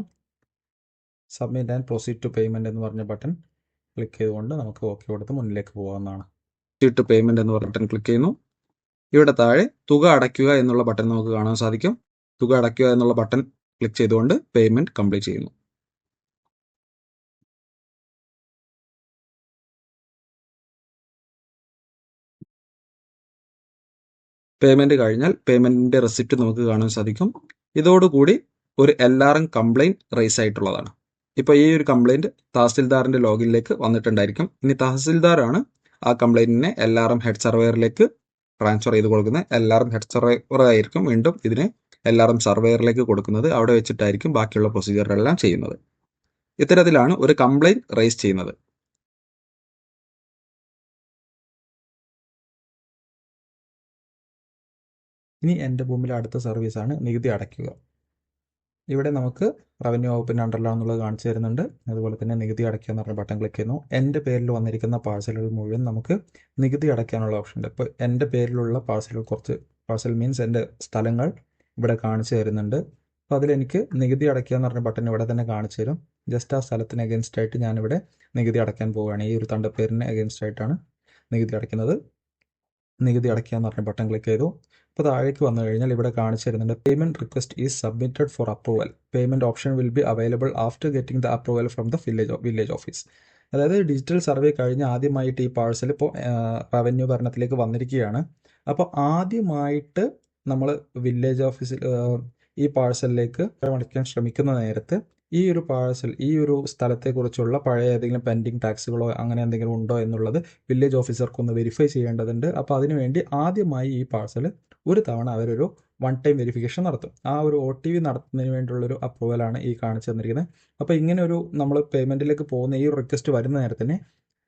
submit and proceed to payment എന്ന് പറഞ്ഞ ബട്ടൺ ക്ലിക്ക് ചെയ്തുകൊണ്ട് നമുക്ക് ഓക്കെ കൊടുത്ത് മുന്നിലേക്ക് പോകാവുന്നതാണ്. പ്രൊസീഡ് ടു പേയ്മെൻറ്റ് എന്ന് പറഞ്ഞ ബട്ടൺ ക്ലിക്ക് ചെയ്യുന്നു. ഇവിടെ താഴെ തുക അടയ്ക്കുക എന്നുള്ള ബട്ടൺ നമുക്ക് കാണാൻ സാധിക്കും. തുക അടയ്ക്കുക എന്നുള്ള ബട്ടൺ ക്ലിക്ക് ചെയ്തുകൊണ്ട് പേയ്മെൻറ്റ് കംപ്ലീറ്റ് ചെയ്യുന്നു. പേയ്മെൻറ്റ് കഴിഞ്ഞാൽ പേയ്മെൻറ്റിൻ്റെ റെസിപ്റ്റ് നമുക്ക് കാണാൻ സാധിക്കും. ഇതോടുകൂടി ഒരു LRM കംപ്ലയിൻറ്റ് റൈസ് ആയിട്ടുള്ളതാണ്. ഇപ്പോൾ ഈ ഒരു കംപ്ലയിൻറ്റ് തഹസിൽദാറിൻ്റെ ലോഗിനിലേക്ക് വന്നിട്ടുണ്ടായിരിക്കും. ഇനി തഹസിൽദാറാണ് ആ കംപ്ലയിൻറ്റിനെ LRM ഹെഡ് സർവേയറിലേക്ക് ട്രാൻസ്ഫർ ചെയ്ത് കൊടുക്കുന്നത്. LRM ഹെഡ് സർവേയർ ആയിരിക്കും വീണ്ടും ഇതിനെ LRM സർവേയറിലേക്ക് കൊടുക്കുന്നത്. അവിടെ വെച്ചിട്ടായിരിക്കും ബാക്കിയുള്ള പ്രൊസീജിയറെല്ലാം ചെയ്യുന്നത്. ഇത്തരത്തിലാണ് ഒരു കംപ്ലയിൻറ്റ് റൈസ് ചെയ്യുന്നത്. ഇനി എൻ്റെ ഭൂമിയിലെ അടുത്ത സർവീസാണ് നികുതി അടയ്ക്കുക. ഇവിടെ നമുക്ക് റവന്യൂ വകുപ്പിൻ്റെ അണ്ടറിലാണെന്നുള്ളത് കാണിച്ചു തരുന്നുണ്ട്. അതുപോലെ തന്നെ നികുതി അടയ്ക്കുക എന്ന് പറഞ്ഞ ബട്ടൺ ക്ലിക്ക് ചെയ്യുന്നു. എൻ്റെ പേരിൽ വന്നിരിക്കുന്ന പാഴ്സലുകൾ മുഴുവൻ നമുക്ക് നികുതി അടയ്ക്കാനുള്ള ഓപ്ഷൻ ഉണ്ട്. ഇപ്പോൾ എൻ്റെ പേരിലുള്ള പാഴ്സലുകൾ, കുറച്ച് പാഴ്സൽ മീൻസ് എൻ്റെ സ്ഥലങ്ങൾ ഇവിടെ കാണിച്ചു തരുന്നുണ്ട്. അപ്പോൾ അതിലെനിക്ക് നികുതി അടയ്ക്കുക എന്ന് പറഞ്ഞ ബട്ടൺ ഇവിടെ തന്നെ കാണിച്ചു തരും. ജസ്റ്റ് ആ സ്ഥലത്തിന് അഗേൻസ്റ്റ് ആയിട്ട് ഞാനിവിടെ നികുതി അടയ്ക്കാൻ പോവുകയാണ്. ഈ ഒരു തണ്ടപ്പേരിന് അഗേൻസ്റ്റ് ആയിട്ടാണ് നികുതി അടയ്ക്കുന്നത്. നികുതി അടയ്ക്കുക എന്ന് പറഞ്ഞ ബട്ടൺ ക്ലിക്ക് ചെയ്തു. അപ്പോൾ താഴേക്ക് വന്നു കഴിഞ്ഞാൽ ഇവിടെ കാണിച്ചു തരുന്നുണ്ട് payment request is submitted four approval. Payment option will be available after getting the approval from the village office. അതായത് ഡിജിറ്റൽ സർവേ കഴിഞ്ഞ് ആദ്യമായിട്ട് ഈ പാഴ്സൽ ഇപ്പോൾ റവന്യൂ ഭരണത്തിലേക്ക് വന്നിരിക്കുകയാണ്. അപ്പോൾ ആദ്യമായിട്ട് നമ്മൾ വില്ലേജ് ഓഫീസിൽ ഈ പാഴ്സലിലേക്ക് അടയ്ക്കാൻ ശ്രമിക്കുന്ന നേരത്ത് ഈ ഒരു പാഴ്സൽ, ഈ ഒരു സ്ഥലത്തെക്കുറിച്ചുള്ള പഴയ ഏതെങ്കിലും പെൻഡിങ് ടാക്സുകളോ അങ്ങനെ എന്തെങ്കിലും ഉണ്ടോ എന്നുള്ളത് വില്ലേജ് ഓഫീസർക്കൊന്ന് വെരിഫൈ ചെയ്യേണ്ടതുണ്ട്. അപ്പോൾ അതിനുവേണ്ടി ആദ്യമായി ഈ പാഴ്സൽ ഒരു തവണ അവരൊരു വൺ ടൈം വെരിഫിക്കേഷൻ നടത്തും. ആ ഒരു OTV നടത്തുന്നതിന് വേണ്ടിയുള്ളൊരു അപ്രൂവലാണ് ഈ കാണിച്ചു തന്നിരിക്കുന്നത്. അപ്പോൾ ഇങ്ങനെ ഒരു നമ്മൾ പേയ്മെൻറ്റിലേക്ക് പോകുന്ന ഈ ഒരു റിക്വസ്റ്റ് വരുന്ന നേരത്തെ തന്നെ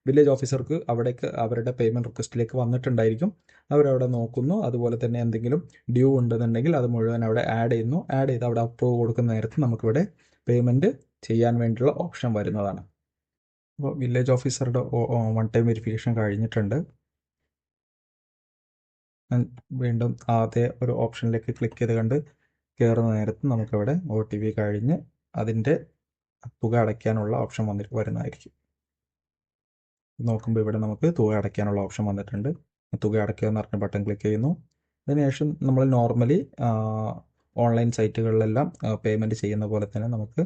വില്ലേജ് ഓഫീസർക്ക് അവിടേക്ക് അവരുടെ പേയ്മെൻറ്റ് റിക്വസ്റ്റിലേക്ക് വന്നിട്ടുണ്ടായിരിക്കും. അവരവിടെ നോക്കുന്നു. അതുപോലെ തന്നെ എന്തെങ്കിലും ഡ്യൂ ഉണ്ടെന്നുണ്ടെങ്കിൽ അത് മുഴുവൻ അവിടെ ആഡ് ചെയ്യുന്നു. ആഡ് ചെയ്ത് അവിടെ അപ്രൂവ് കൊടുക്കുന്ന നേരത്ത് നമുക്കിവിടെ പേയ്മെൻറ്റ് ചെയ്യാൻ വേണ്ടിയുള്ള ഓപ്ഷൻ വരുന്നതാണ്. അപ്പോൾ വില്ലേജ് ഓഫീസറുടെ വൺ ടൈം വെരിഫിക്കേഷൻ കഴിഞ്ഞിട്ടുണ്ട്. വീണ്ടും അതേ ഒരു ഓപ്ഷനിലേക്ക് ക്ലിക്ക് ചെയ്ത് കണ്ട് കയറുന്ന നേരത്ത് നമുക്കിവിടെ OTV കഴിഞ്ഞ് അതിൻ്റെ തുക അടയ്ക്കാനുള്ള ഓപ്ഷൻ വരുന്നതായിരിക്കും. നോക്കുമ്പോൾ ഇവിടെ നമുക്ക് തുക അടയ്ക്കാനുള്ള ഓപ്ഷൻ വന്നിട്ടുണ്ട്. തുക അടയ്ക്കുക എന്ന് പറഞ്ഞ ബട്ടൺ ക്ലിക്ക് ചെയ്യുന്നു. അതിനുശേഷം നമ്മൾ നോർമലി ഓൺലൈൻ സൈറ്റുകളിലെല്ലാം പേയ്മെൻറ്റ് ചെയ്യുന്ന പോലെ തന്നെ നമുക്ക്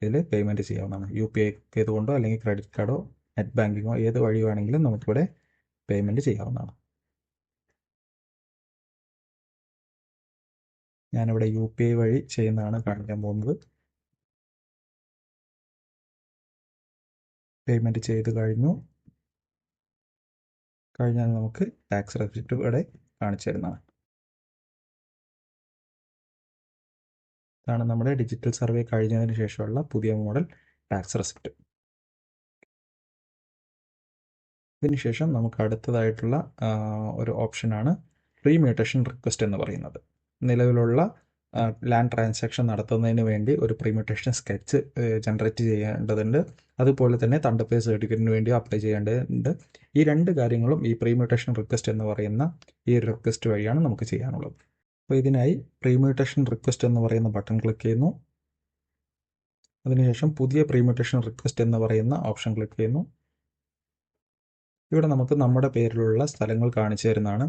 ഇതിൽ പേയ്മെൻറ്റ് ചെയ്യാവുന്നതാണ്. UPI ചെയ്തുകൊണ്ടോ അല്ലെങ്കിൽ ക്രെഡിറ്റ് കാർഡോ നെറ്റ് ബാങ്കിങ്ങോ ഏത് വഴി വേണമെങ്കിലും നമുക്കിവിടെ പേയ്മെൻറ്റ് ചെയ്യാവുന്നതാണ്. ഞാനിവിടെ UPI വഴി ചെയ്യുന്നതാണ് കാണിക്കാൻ പോകുന്നത്. പേയ്മെൻറ്റ് ചെയ്ത് കഴിഞ്ഞാൽ നമുക്ക് ടാക്സ് റെസിപ്റ്റ് ഇവിടെ കാണിച്ചു തരുന്നതാണ്. ഇതാണ് നമ്മുടെ ഡിജിറ്റൽ സർവേ കഴിഞ്ഞതിന് ശേഷമുള്ള പുതിയ മോഡൽ ടാക്സ് റെസിപ്റ്റ്. ഇതിനുശേഷം നമുക്ക് അടുത്തതായിട്ടുള്ള ഒരു ഓപ്ഷനാണ് പ്രീമ്യൂട്ടേഷൻ റിക്വസ്റ്റ് എന്ന് പറയുന്നത്. നിലവിലുള്ള ലാൻഡ് ട്രാൻസാക്ഷൻ നടത്തുന്നതിന് വേണ്ടി ഒരു പ്രീമ്യൂട്ടേഷൻ സ്കെച്ച് ജനറേറ്റ് ചെയ്യേണ്ടതുണ്ട്. അതുപോലെ തന്നെ തണ്ടപ്പേ സർട്ടിഫിക്കറ്റിന് വേണ്ടി അപ്ലൈ ചെയ്യേണ്ടതുണ്ട്. ഈ രണ്ട് കാര്യങ്ങളും ഈ പ്രീമ്യൂട്ടേഷൻ റിക്വസ്റ്റ് എന്ന് പറയുന്ന ഈ റിക്വസ്റ്റ് വഴിയാണ് നമുക്ക് ചെയ്യാനുള്ളത്. അപ്പോൾ ഇതിനായി പ്രീമ്യൂട്ടേഷൻ റിക്വസ്റ്റ് എന്ന് പറയുന്ന ബട്ടൺ ക്ലിക്ക് ചെയ്യുന്നു. അതിനുശേഷം പുതിയ പ്രീമ്യൂട്ടേഷൻ റിക്വസ്റ്റ് എന്ന് പറയുന്ന ഓപ്ഷൻ ക്ലിക്ക് ചെയ്യുന്നു. ഇവിടെ നമുക്ക് നമ്മുടെ പേരിലുള്ള സ്ഥലങ്ങൾ കാണിച്ചു തരുന്നതാണ്.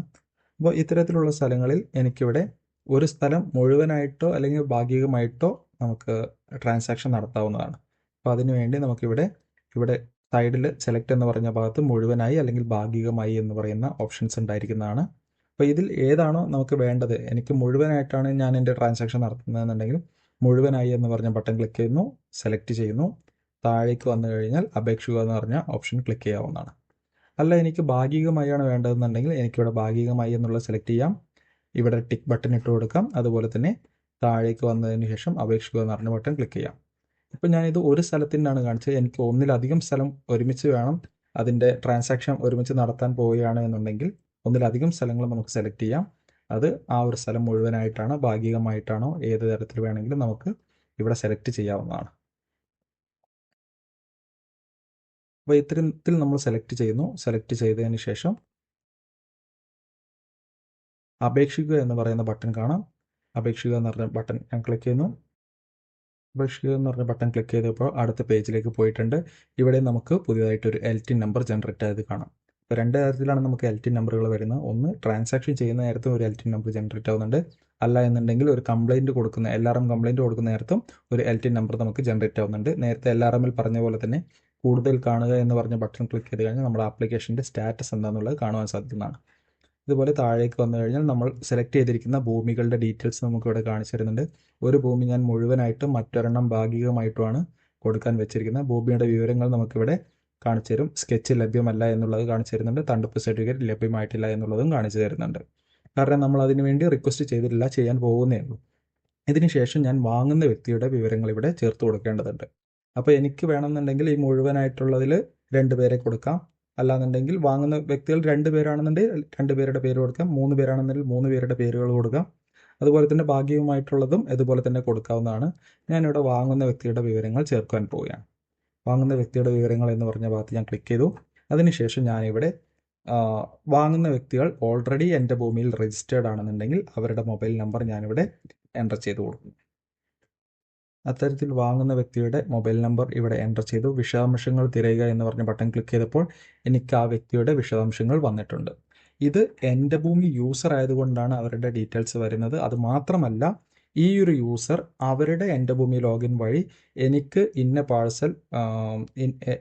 അപ്പോൾ ഇത്തരത്തിലുള്ള സ്ഥലങ്ങളിൽ എനിക്കിവിടെ ഒരു സ്ഥലം മുഴുവനായിട്ടോ അല്ലെങ്കിൽ ഭാഗികമായിട്ടോ നമുക്ക് ട്രാൻസാക്ഷൻ നടത്താവുന്നതാണ്. അപ്പോൾ അതിനുവേണ്ടി നമുക്കിവിടെ സൈഡിൽ സെലക്ട് എന്ന് പറഞ്ഞ ഭാഗത്ത് മുഴുവനായി അല്ലെങ്കിൽ ഭാഗികമായി എന്ന് പറയുന്ന ഓപ്ഷൻസ് ഉണ്ടായിരിക്കുന്നതാണ്. അപ്പോൾ ഇതിൽ ഏതാണോ നമുക്ക് വേണ്ടത്, എനിക്ക് മുഴുവനായിട്ടാണ് ഞാൻ എൻ്റെ ട്രാൻസാക്ഷൻ നടത്തുന്നതെന്നുണ്ടെങ്കിൽ മുഴുവനായി എന്ന് പറഞ്ഞ ബട്ടൺ ക്ലിക്ക് ചെയ്യുന്നു, സെലക്ട് ചെയ്യുന്നു. താഴേക്ക് വന്നു കഴിഞ്ഞാൽ അപേക്ഷിക്കുക എന്ന് പറഞ്ഞ ഓപ്ഷൻ ക്ലിക്ക് ചെയ്യാവുന്നതാണ്. അല്ല എനിക്ക് ഭാഗികമായാണ് വേണ്ടതെന്നുണ്ടെങ്കിൽ എനിക്കിവിടെ ഭാഗികമായി എന്നുള്ളത് സെലക്ട് ചെയ്യാം. ഇവിടെ ടിക്ക് ബട്ടൺ ഇട്ട് കൊടുക്കാം. അതുപോലെ തന്നെ താഴേക്ക് വന്നതിന് ശേഷം അപേക്ഷിക്കുക എന്ന് പറഞ്ഞ ബട്ടൺ ക്ലിക്ക് ചെയ്യാം. ഇപ്പോൾ ഞാനിത് ഒരു സ്ഥലത്തിനാണ് കാണിച്ചത്. എനിക്ക് ഒന്നിലധികം സ്ഥലം ഒരുമിച്ച് വേണം, അതിൻ്റെ ട്രാൻസാക്ഷൻ ഒരുമിച്ച് നടത്താൻ പോവുകയാണ് എന്നുണ്ടെങ്കിൽ ഒന്നിലധികം സ്ഥലങ്ങൾ നമുക്ക് സെലക്ട് ചെയ്യാം. അത് ആ ഒരു സ്ഥലം മുഴുവനായിട്ടാണോ ഭാഗികമായിട്ടാണോ ഏത് തരത്തിൽ വേണമെങ്കിലും നമുക്ക് ഇവിടെ സെലക്ട് ചെയ്യാവുന്നതാണ്. അപ്പോൾ ഇത്തരത്തിൽ നമ്മൾ സെലക്ട് ചെയ്യുന്നു. സെലക്ട് ചെയ്തതിന് ശേഷം അപേക്ഷിക്കുക എന്ന് പറയുന്ന ബട്ടൺ കാണാം. അപേക്ഷിക്കുക എന്ന് പറഞ്ഞ ബട്ടൺ ഞാൻ ക്ലിക്ക് ചെയ്യുന്നു. അപേക്ഷിക്കുക എന്ന് പറഞ്ഞ ബട്ടൺ ക്ലിക്ക് ചെയ്തപ്പോൾ അടുത്ത പേജിലേക്ക് പോയിട്ടുണ്ട്. ഇവിടെ നമുക്ക് പുതിയതായിട്ടൊരു LTIN നമ്പർ ജനറേറ്റ് ആയത് കാണാം. ഇപ്പോൾ രണ്ട് തരത്തിലാണ് നമുക്ക് LTIN നമ്പറുകൾ വരുന്നത്. ഒന്ന് ട്രാൻസാക്ഷൻ ചെയ്യുന്ന നേരത്തും ഒരു LTIN നമ്പർ ജനറേറ്റ് ആവുന്നുണ്ട്. അല്ല എന്നുണ്ടെങ്കിൽ ഒരു കംപ്ലയിൻറ്റ് കൊടുക്കുന്ന LRM കംപ്ലയിൻറ്റ് കൊടുക്കുന്ന നേരത്തും ഒരു LTIN നമ്പർ നമുക്ക് ജനറേറ്റ് ആവുന്നുണ്ട്. നേരത്തെ LRMൽ പറഞ്ഞ പോലെ തന്നെ കൂടുതൽ കാണുക എന്ന് പറഞ്ഞ ബട്ടൺ ക്ലിക്ക് ചെയ്ത് കഴിഞ്ഞാൽ നമ്മുടെ ആപ്ലിക്കേഷൻ്റെ സ്റ്റാറ്റസ് എന്താണെന്നുള്ളത് കാണുവാൻ സാധിക്കുന്നതാണ്. ഇതുപോലെ താഴേക്ക് വന്നു കഴിഞ്ഞാൽ നമ്മൾ സെലക്ട് ചെയ്തിരിക്കുന്ന ഭൂമികളുടെ ഡീറ്റെയിൽസ് നമുക്കിവിടെ കാണിച്ചു തരുന്നുണ്ട്. ഒരു ഭൂമി ഞാൻ മുഴുവനായിട്ടും മറ്റൊരെണ്ണം ഭാഗികമായിട്ടുമാണ് കൊടുക്കാൻ വെച്ചിരിക്കുന്നത്. ഭൂമിയുടെ വിവരങ്ങൾ നമുക്കിവിടെ കാണിച്ചു തരും. സ്കെച്ച് ലഭ്യമല്ല എന്നുള്ളത് കാണിച്ചു തരുന്നുണ്ട്. തണ്ടപ്പ് സർട്ടിഫിക്കറ്റ് ലഭ്യമായിട്ടില്ല എന്നുള്ളതും കാണിച്ചു തരുന്നുണ്ട്. കാരണം നമ്മൾ അതിനു വേണ്ടി റിക്വസ്റ്റ് ചെയ്തിട്ടില്ല, ചെയ്യാൻ പോകുന്നേ ഉള്ളൂ. ഇതിനുശേഷം ഞാൻ വാങ്ങുന്ന വ്യക്തിയുടെ വിവരങ്ങൾ ഇവിടെ ചേർത്ത് കൊടുക്കേണ്ടതുണ്ട്. അപ്പോൾ എനിക്ക് വേണമെന്നുണ്ടെങ്കിൽ ഈ മുഴുവനായിട്ടുള്ളതിൽ 2 പേരെ കൊടുക്കാം. അല്ലാന്നുണ്ടെങ്കിൽ വാങ്ങുന്ന വ്യക്തികൾ 2 പേരാണെന്നുണ്ടെങ്കിൽ 2 പേരുടെ പേര് കൊടുക്കാം. 3 പേരാണെന്നുണ്ടെങ്കിൽ 3 പേരുടെ പേരുകൾ കൊടുക്കാം. അതുപോലെ തന്നെ ഭാഗികമായിട്ടുള്ളതും ഇതുപോലെ തന്നെ കൊടുക്കാവുന്നതാണ്. ഞാനിവിടെ വാങ്ങുന്ന വ്യക്തിയുടെ വിവരങ്ങൾ ചേർക്കാൻ പോവുകയാണ്. വാങ്ങുന്ന വ്യക്തിയുടെ വിവരങ്ങൾ എന്ന് പറഞ്ഞ ഭാഗത്ത് ഞാൻ ക്ലിക്ക് ചെയ്തു. അതിനുശേഷം ഞാനിവിടെ വാങ്ങുന്ന വ്യക്തികൾ ഓൾറെഡി എൻ്റെ ഭൂമിയിൽ രജിസ്റ്റേർഡ് ആണെന്നുണ്ടെങ്കിൽ അവരുടെ മൊബൈൽ നമ്പർ ഞാനിവിടെ എൻ്റർ ചെയ്ത് കൊടുക്കും. അത്തരത്തിൽ വാങ്ങുന്ന വ്യക്തിയുടെ മൊബൈൽ നമ്പർ ഇവിടെ എൻ്റർ ചെയ്തു. വിശദാംശങ്ങൾ തിരയുക എന്ന് പറഞ്ഞ ബട്ടൺ ക്ലിക്ക് ചെയ്തപ്പോൾ എനിക്ക് ആ വ്യക്തിയുടെ വിശദാംശങ്ങൾ വന്നിട്ടുണ്ട്. ഇത് എൻ്റെ ഭൂമി യൂസർ ആയതുകൊണ്ടാണ് അവരുടെ ഡീറ്റെയിൽസ് വരുന്നത്. അത് മാത്രമല്ല ഈ ഒരു യൂസർ അവരുടെ എൻ്റെ ഭൂമി ലോഗിൻ വഴി എനിക്ക് ഇന്ന പാഴ്സൽ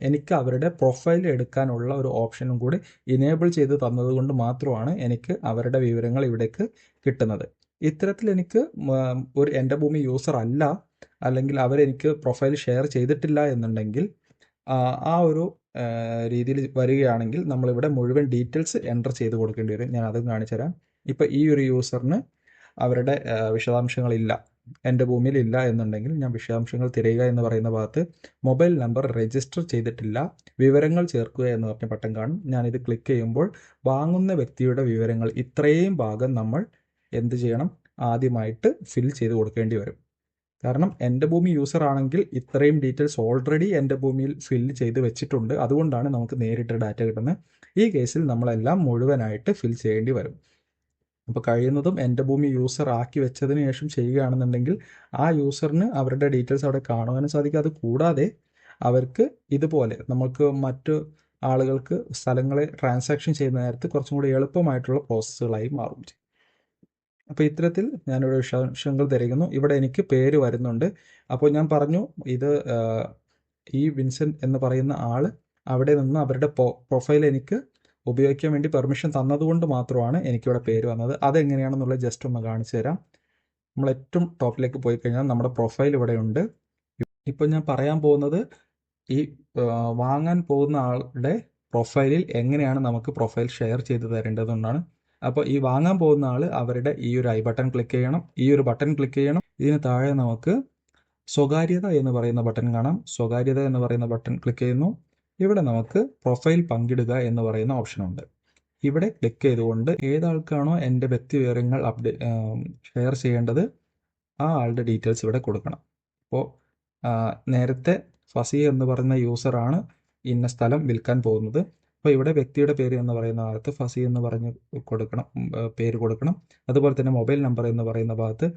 എനിക്ക് അവരുടെ പ്രൊഫൈൽ എടുക്കാനുള്ള ഒരു ഓപ്ഷനും കൂടി ഇനേബിൾ ചെയ്ത് തന്നതുകൊണ്ട് മാത്രമാണ് എനിക്ക് അവരുടെ വിവരങ്ങൾ ഇവിടേക്ക് കിട്ടുന്നത്. ഇത്തരത്തിൽ എനിക്ക് ഒരു എൻ്റെ ഭൂമി യൂസർ അല്ല, അല്ലെങ്കിൽ അവരെനിക്ക് പ്രൊഫൈൽ ഷെയർ ചെയ്തിട്ടില്ല എന്നുണ്ടെങ്കിൽ ആ ഒരു രീതിയിൽ വരികയാണെങ്കിൽ നമ്മളിവിടെ മുഴുവൻ ഡീറ്റെയിൽസ് എൻ്റർ ചെയ്ത് കൊടുക്കേണ്ടി വരും. ഞാൻ അതും കാണിച്ചു തരാം. ഇപ്പോൾ ഈ ഒരു യൂസറിന് അവരുടെ വിശദാംശങ്ങളില്ല, എൻ്റെ ഭൂമിയിൽ ഇല്ല എന്നുണ്ടെങ്കിൽ ഞാൻ വിശദാംശങ്ങൾ തിരയുക എന്ന് പറയുന്ന ഭാഗത്ത് മൊബൈൽ നമ്പർ രജിസ്റ്റർ ചെയ്തിട്ടില്ല, വിവരങ്ങൾ ചേർക്കുക എന്ന് പറഞ്ഞ ബട്ടൺ കാണും. ഞാനിത് ക്ലിക്ക് ചെയ്യുമ്പോൾ വാങ്ങുന്ന വ്യക്തിയുടെ വിവരങ്ങൾ ഇത്രയും ഭാഗം നമ്മൾ എന്ത് ചെയ്യണം, ആദ്യമായിട്ട് ഫിൽ ചെയ്ത് കൊടുക്കേണ്ടി വരും. കാരണം എൻ്റെ ഭൂമി യൂസർ ആണെങ്കിൽ ഇത്രയും ഡീറ്റെയിൽസ് ഓൾറെഡി എൻ്റെ ഭൂമിയിൽ ഫില്ല് ചെയ്ത് വെച്ചിട്ടുണ്ട്. അതുകൊണ്ടാണ് നമുക്ക് നേരിട്ട് ഡാറ്റ കിട്ടുന്നത്. ഈ കേസിൽ നമ്മളെല്ലാം മുഴുവനായിട്ട് ഫിൽ ചെയ്യേണ്ടി വരും. അപ്പോൾ കഴിയുന്നതും എൻ്റെ ഭൂമി യൂസർ ആക്കി വെച്ചതിന് ശേഷം ചെയ്യുകയാണെന്നുണ്ടെങ്കിൽ ആ യൂസറിന് അവരുടെ ഡീറ്റെയിൽസ് അവിടെ കാണുവാനും സാധിക്കും. അത് കൂടാതെ അവർക്ക് ഇതുപോലെ നമുക്ക് മറ്റു ആളുകൾക്ക് സ്ഥലങ്ങളെ ട്രാൻസാക്ഷൻ ചെയ്യുന്ന നേരത്ത് കുറച്ചും കൂടി എളുപ്പമായിട്ടുള്ള പ്രോസസ്സുകളായി മാറും. അപ്പോൾ ഇത്തരത്തിൽ ഞാനിവിടെ വിശദാംശങ്ങൾ തിരയുന്നു. ഇവിടെ എനിക്ക് പേര് വരുന്നുണ്ട്. അപ്പോൾ ഞാൻ പറഞ്ഞു ഇത് ഈ വിൻസെൻ്റ് എന്ന് പറയുന്ന ആൾ അവിടെ നിന്ന് അവരുടെ പ്രൊഫൈൽ എനിക്ക് ഉപയോഗിക്കാൻ വേണ്ടി പെർമിഷൻ തന്നതുകൊണ്ട് മാത്രമാണ് എനിക്കിവിടെ പേര് വന്നത്. അതെങ്ങനെയാണെന്നുള്ളത് ജസ്റ്റ് ഒന്ന് കാണിച്ചു തരാം. നമ്മൾ ഏറ്റവും ടോപ്പിലേക്ക് പോയി കഴിഞ്ഞാൽ നമ്മുടെ പ്രൊഫൈൽ ഇവിടെ ഉണ്ട്. ഇപ്പോൾ ഞാൻ പറയാൻ പോകുന്നത് ഈ വാങ്ങാൻ പോകുന്ന ആളുടെ പ്രൊഫൈലിൽ എങ്ങനെയാണ് നമുക്ക് പ്രൊഫൈൽ ഷെയർ ചെയ്ത് തരേണ്ടതെന്നാണ്. അപ്പോൾ ഈ വാങ്ങാൻ പോകുന്ന ആൾ അവരുടെ ഈ ഒരു ഐ ബട്ടൺ ക്ലിക്ക് ചെയ്യണം, ഈ ഒരു ബട്ടൺ ക്ലിക്ക് ചെയ്യണം. ഇതിന് താഴെ നമുക്ക് സ്വകാര്യത എന്ന് പറയുന്ന ബട്ടൺ കാണാം. സ്വകാര്യത എന്ന് പറയുന്ന ബട്ടൺ ക്ലിക്ക് ചെയ്യുന്നു. ഇവിടെ നമുക്ക് പ്രൊഫൈൽ പങ്കിടുക എന്ന് പറയുന്ന ഓപ്ഷൻ ഉണ്ട്. ഇവിടെ ക്ലിക്ക് ചെയ്തുകൊണ്ട് ഏതാൾക്കാണോ എൻ്റെ വ്യക്തി വിവരങ്ങൾ ഷെയർ ചെയ്യേണ്ടത് ആ ആളുടെ ഡീറ്റെയിൽസ് ഇവിടെ കൊടുക്കണം. അപ്പോൾ നേരത്തെ ഫസി എന്ന് പറയുന്ന യൂസറാണ് ഇന്ന സ്ഥലം വിൽക്കാൻ പോകുന്നത്. അപ്പോൾ ഇവിടെ വ്യക്തിയുടെ പേര് എന്ന് പറയുന്ന ഭാഗത്ത് ഫസി എന്ന് പറഞ്ഞ് കൊടുക്കണം, പേര് കൊടുക്കണം. അതുപോലെ തന്നെ മൊബൈൽ നമ്പർ എന്ന് പറയുന്ന ഭാഗത്ത്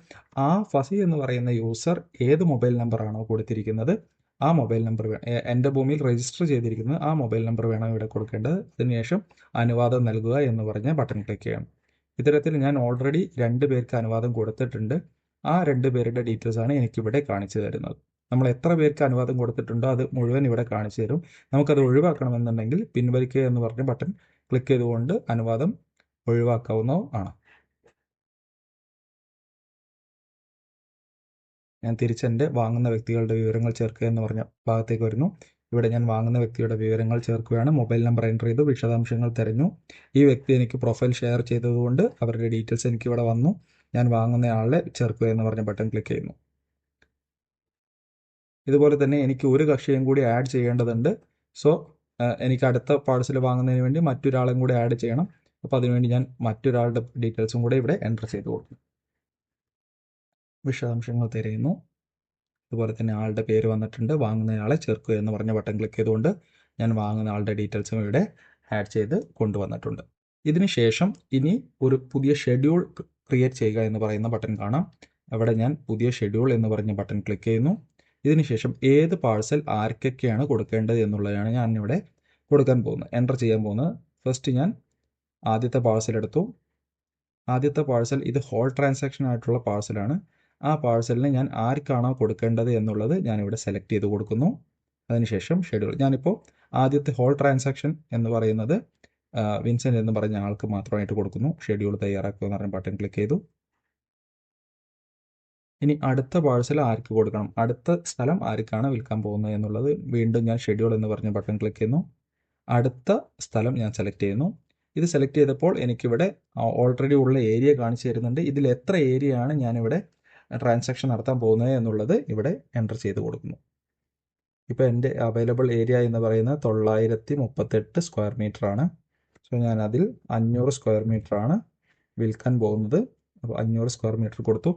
ആ ഫസി എന്ന് പറയുന്ന യൂസർ ഏത് മൊബൈൽ നമ്പറാണോ കൊടുത്തിരിക്കുന്നത് ആ മൊബൈൽ നമ്പർ എൻ്റെ ഭൂമിയിൽ രജിസ്റ്റർ ചെയ്തിരിക്കുന്നത് ആ മൊബൈൽ നമ്പർ വേണം ഇവിടെ കൊടുക്കേണ്ടത്. അതിനുശേഷം അനുവാദം നൽകുക എന്ന് പറഞ്ഞ ബട്ടൺ ക്ലിക്ക് ചെയ്യണം. ഇത്തരത്തിൽ ഞാൻ ഓൾറെഡി 2 പേർക്ക് അനുവാദം കൊടുത്തിട്ടുണ്ട്. ആ 2 പേരുടെ ഡീറ്റെയിൽസ് ആണ് എനിക്കിവിടെ കാണിച്ചു തരുന്നത്. നമ്മൾ എത്ര പേർക്ക് അനുവാദം കൊടുത്തിട്ടുണ്ടോ അത് മുഴുവൻ ഇവിടെ കാണിച്ചു തരും. നമുക്കത് ഒഴിവാക്കണമെന്നുണ്ടെങ്കിൽ പിൻവലിക്കുക എന്ന് പറഞ്ഞ ബട്ടൺ ക്ലിക്ക് ചെയ്തുകൊണ്ട് അനുവാദം ഒഴിവാക്കാവുന്നതാണ്. ഞാൻ തിരിച്ചെൻ്റെ വാങ്ങുന്ന വ്യക്തികളുടെ വിവരങ്ങൾ ചേർക്കുക എന്ന് പറഞ്ഞ ഭാഗത്തേക്ക് വരുന്നു. ഇവിടെ ഞാൻ വാങ്ങുന്ന വ്യക്തിയുടെ വിവരങ്ങൾ ചേർക്കുകയാണ്. മൊബൈൽ നമ്പർ എൻ്റർ ചെയ്തു, വിശദാംശങ്ങൾ തിരഞ്ഞു. ഈ വ്യക്തി എനിക്ക് പ്രൊഫൈൽ ഷെയർ ചെയ്തതുകൊണ്ട് അവരുടെ ഡീറ്റെയിൽസ് എനിക്ക് ഇവിടെ വന്നു. ഞാൻ വാങ്ങുന്ന ആളെ ചേർക്കുക എന്ന് പറഞ്ഞ ബട്ടൺ ക്ലിക്ക് ചെയ്യുന്നു. ഇതുപോലെ തന്നെ എനിക്ക് ഒരു കക്ഷിയും കൂടി ആഡ് ചെയ്യേണ്ടതുണ്ട്. സോ എനിക്ക് അടുത്ത പാഴ്സൽ വാങ്ങുന്നതിന് വേണ്ടി മറ്റൊരാളും കൂടി ആഡ് ചെയ്യണം. അപ്പോൾ അതിനുവേണ്ടി ഞാൻ മറ്റൊരാളുടെ ഡീറ്റെയിൽസും കൂടെ ഇവിടെ എൻ്റർ ചെയ്ത് കൊടുക്കും. വിശദാംശങ്ങൾ തിരയുന്നു. അതുപോലെ തന്നെ ആളുടെ പേര് വന്നിട്ടുണ്ട്. വാങ്ങുന്നയാളെ ചേർക്കുക എന്ന് പറഞ്ഞ ബട്ടൺ ക്ലിക്ക് ചെയ്തുകൊണ്ട് ഞാൻ വാങ്ങുന്ന ആളുടെ ഡീറ്റെയിൽസും ഇവിടെ ആഡ് ചെയ്ത് കൊണ്ടുവന്നിട്ടുണ്ട്. ഇതിനുശേഷം ഇനി ഒരു പുതിയ ഷെഡ്യൂൾ ക്രിയേറ്റ് ചെയ്യുക എന്ന് പറയുന്ന ബട്ടൺ കാണാം. അവിടെ ഞാൻ പുതിയ ഷെഡ്യൂൾ എന്ന് പറഞ്ഞ ബട്ടൺ ക്ലിക്ക് ചെയ്യുന്നു. ഇതിനുശേഷം ഏത് പാഴ്സൽ ആർക്കൊക്കെയാണ് കൊടുക്കേണ്ടത് എന്നുള്ളതാണ് ഞാൻ ഇവിടെ കൊടുക്കാൻ പോകുന്നത്, എൻ്റർ ചെയ്യാൻ പോകുന്നത്. ഫസ്റ്റ് ഞാൻ ആദ്യത്തെ പാഴ്സൽ എടുത്തു. ആദ്യത്തെ പാഴ്സൽ ഇത് ഹോൾ ട്രാൻസാക്ഷൻ ആയിട്ടുള്ള പാഴ്സലാണ്. ആ പാഴ്സലിന് ഞാൻ ആർക്കാണോ കൊടുക്കേണ്ടത് എന്നുള്ളത് ഞാനിവിടെ സെലക്ട് ചെയ്ത് കൊടുക്കുന്നു. അതിനുശേഷം ഷെഡ്യൂൾ ഞാനിപ്പോൾ ആദ്യത്തെ ഹോൾ ട്രാൻസാക്ഷൻ എന്ന് പറയുന്നത് വിൻസെൻ്റ് എന്ന് പറഞ്ഞ ആൾക്ക് മാത്രമായിട്ട് കൊടുക്കുന്നു. ഷെഡ്യൂൾ തയ്യാറാക്കുക എന്ന് പറഞ്ഞ ബട്ടൺ ക്ലിക്ക് ചെയ്തു. ഇനി അടുത്ത പാഴ്സൽ ആർക്ക് കൊടുക്കണം, അടുത്ത സ്ഥലം ആർക്കാണ് വിൽക്കാൻ പോകുന്നത് എന്നുള്ളത് വീണ്ടും ഞാൻ ഷെഡ്യൂൾ എന്ന് പറഞ്ഞ ബട്ടൺ ക്ലിക്ക് ചെയ്യുന്നു. അടുത്ത സ്ഥലം ഞാൻ സെലക്ട് ചെയ്യുന്നു. ഇത് സെലക്ട് ചെയ്തപ്പോൾ എനിക്കിവിടെ ഓൾറെഡി ഉള്ള ഏരിയ കാണിച്ചു തരുന്നുണ്ട്. ഇതിൽ എത്ര ഏരിയയാണ് ഞാനിവിടെ ട്രാൻസാക്ഷൻ നടത്താൻ പോകുന്നത് എന്നുള്ളത് ഇവിടെ എൻ്റർ ചെയ്ത് കൊടുക്കുന്നു. ഇപ്പോൾ എൻ്റെ അവൈലബിൾ ഏരിയ എന്ന് പറയുന്നത് 938 സ്ക്വയർ മീറ്റർ ആണ്. സോ ഞാൻ അതിൽ 500 സ്ക്വയർ മീറ്റർ ആണ് വിൽക്കാൻ പോകുന്നത്. അപ്പോൾ 500 സ്ക്വയർ മീറ്റർ കൊടുത്തു.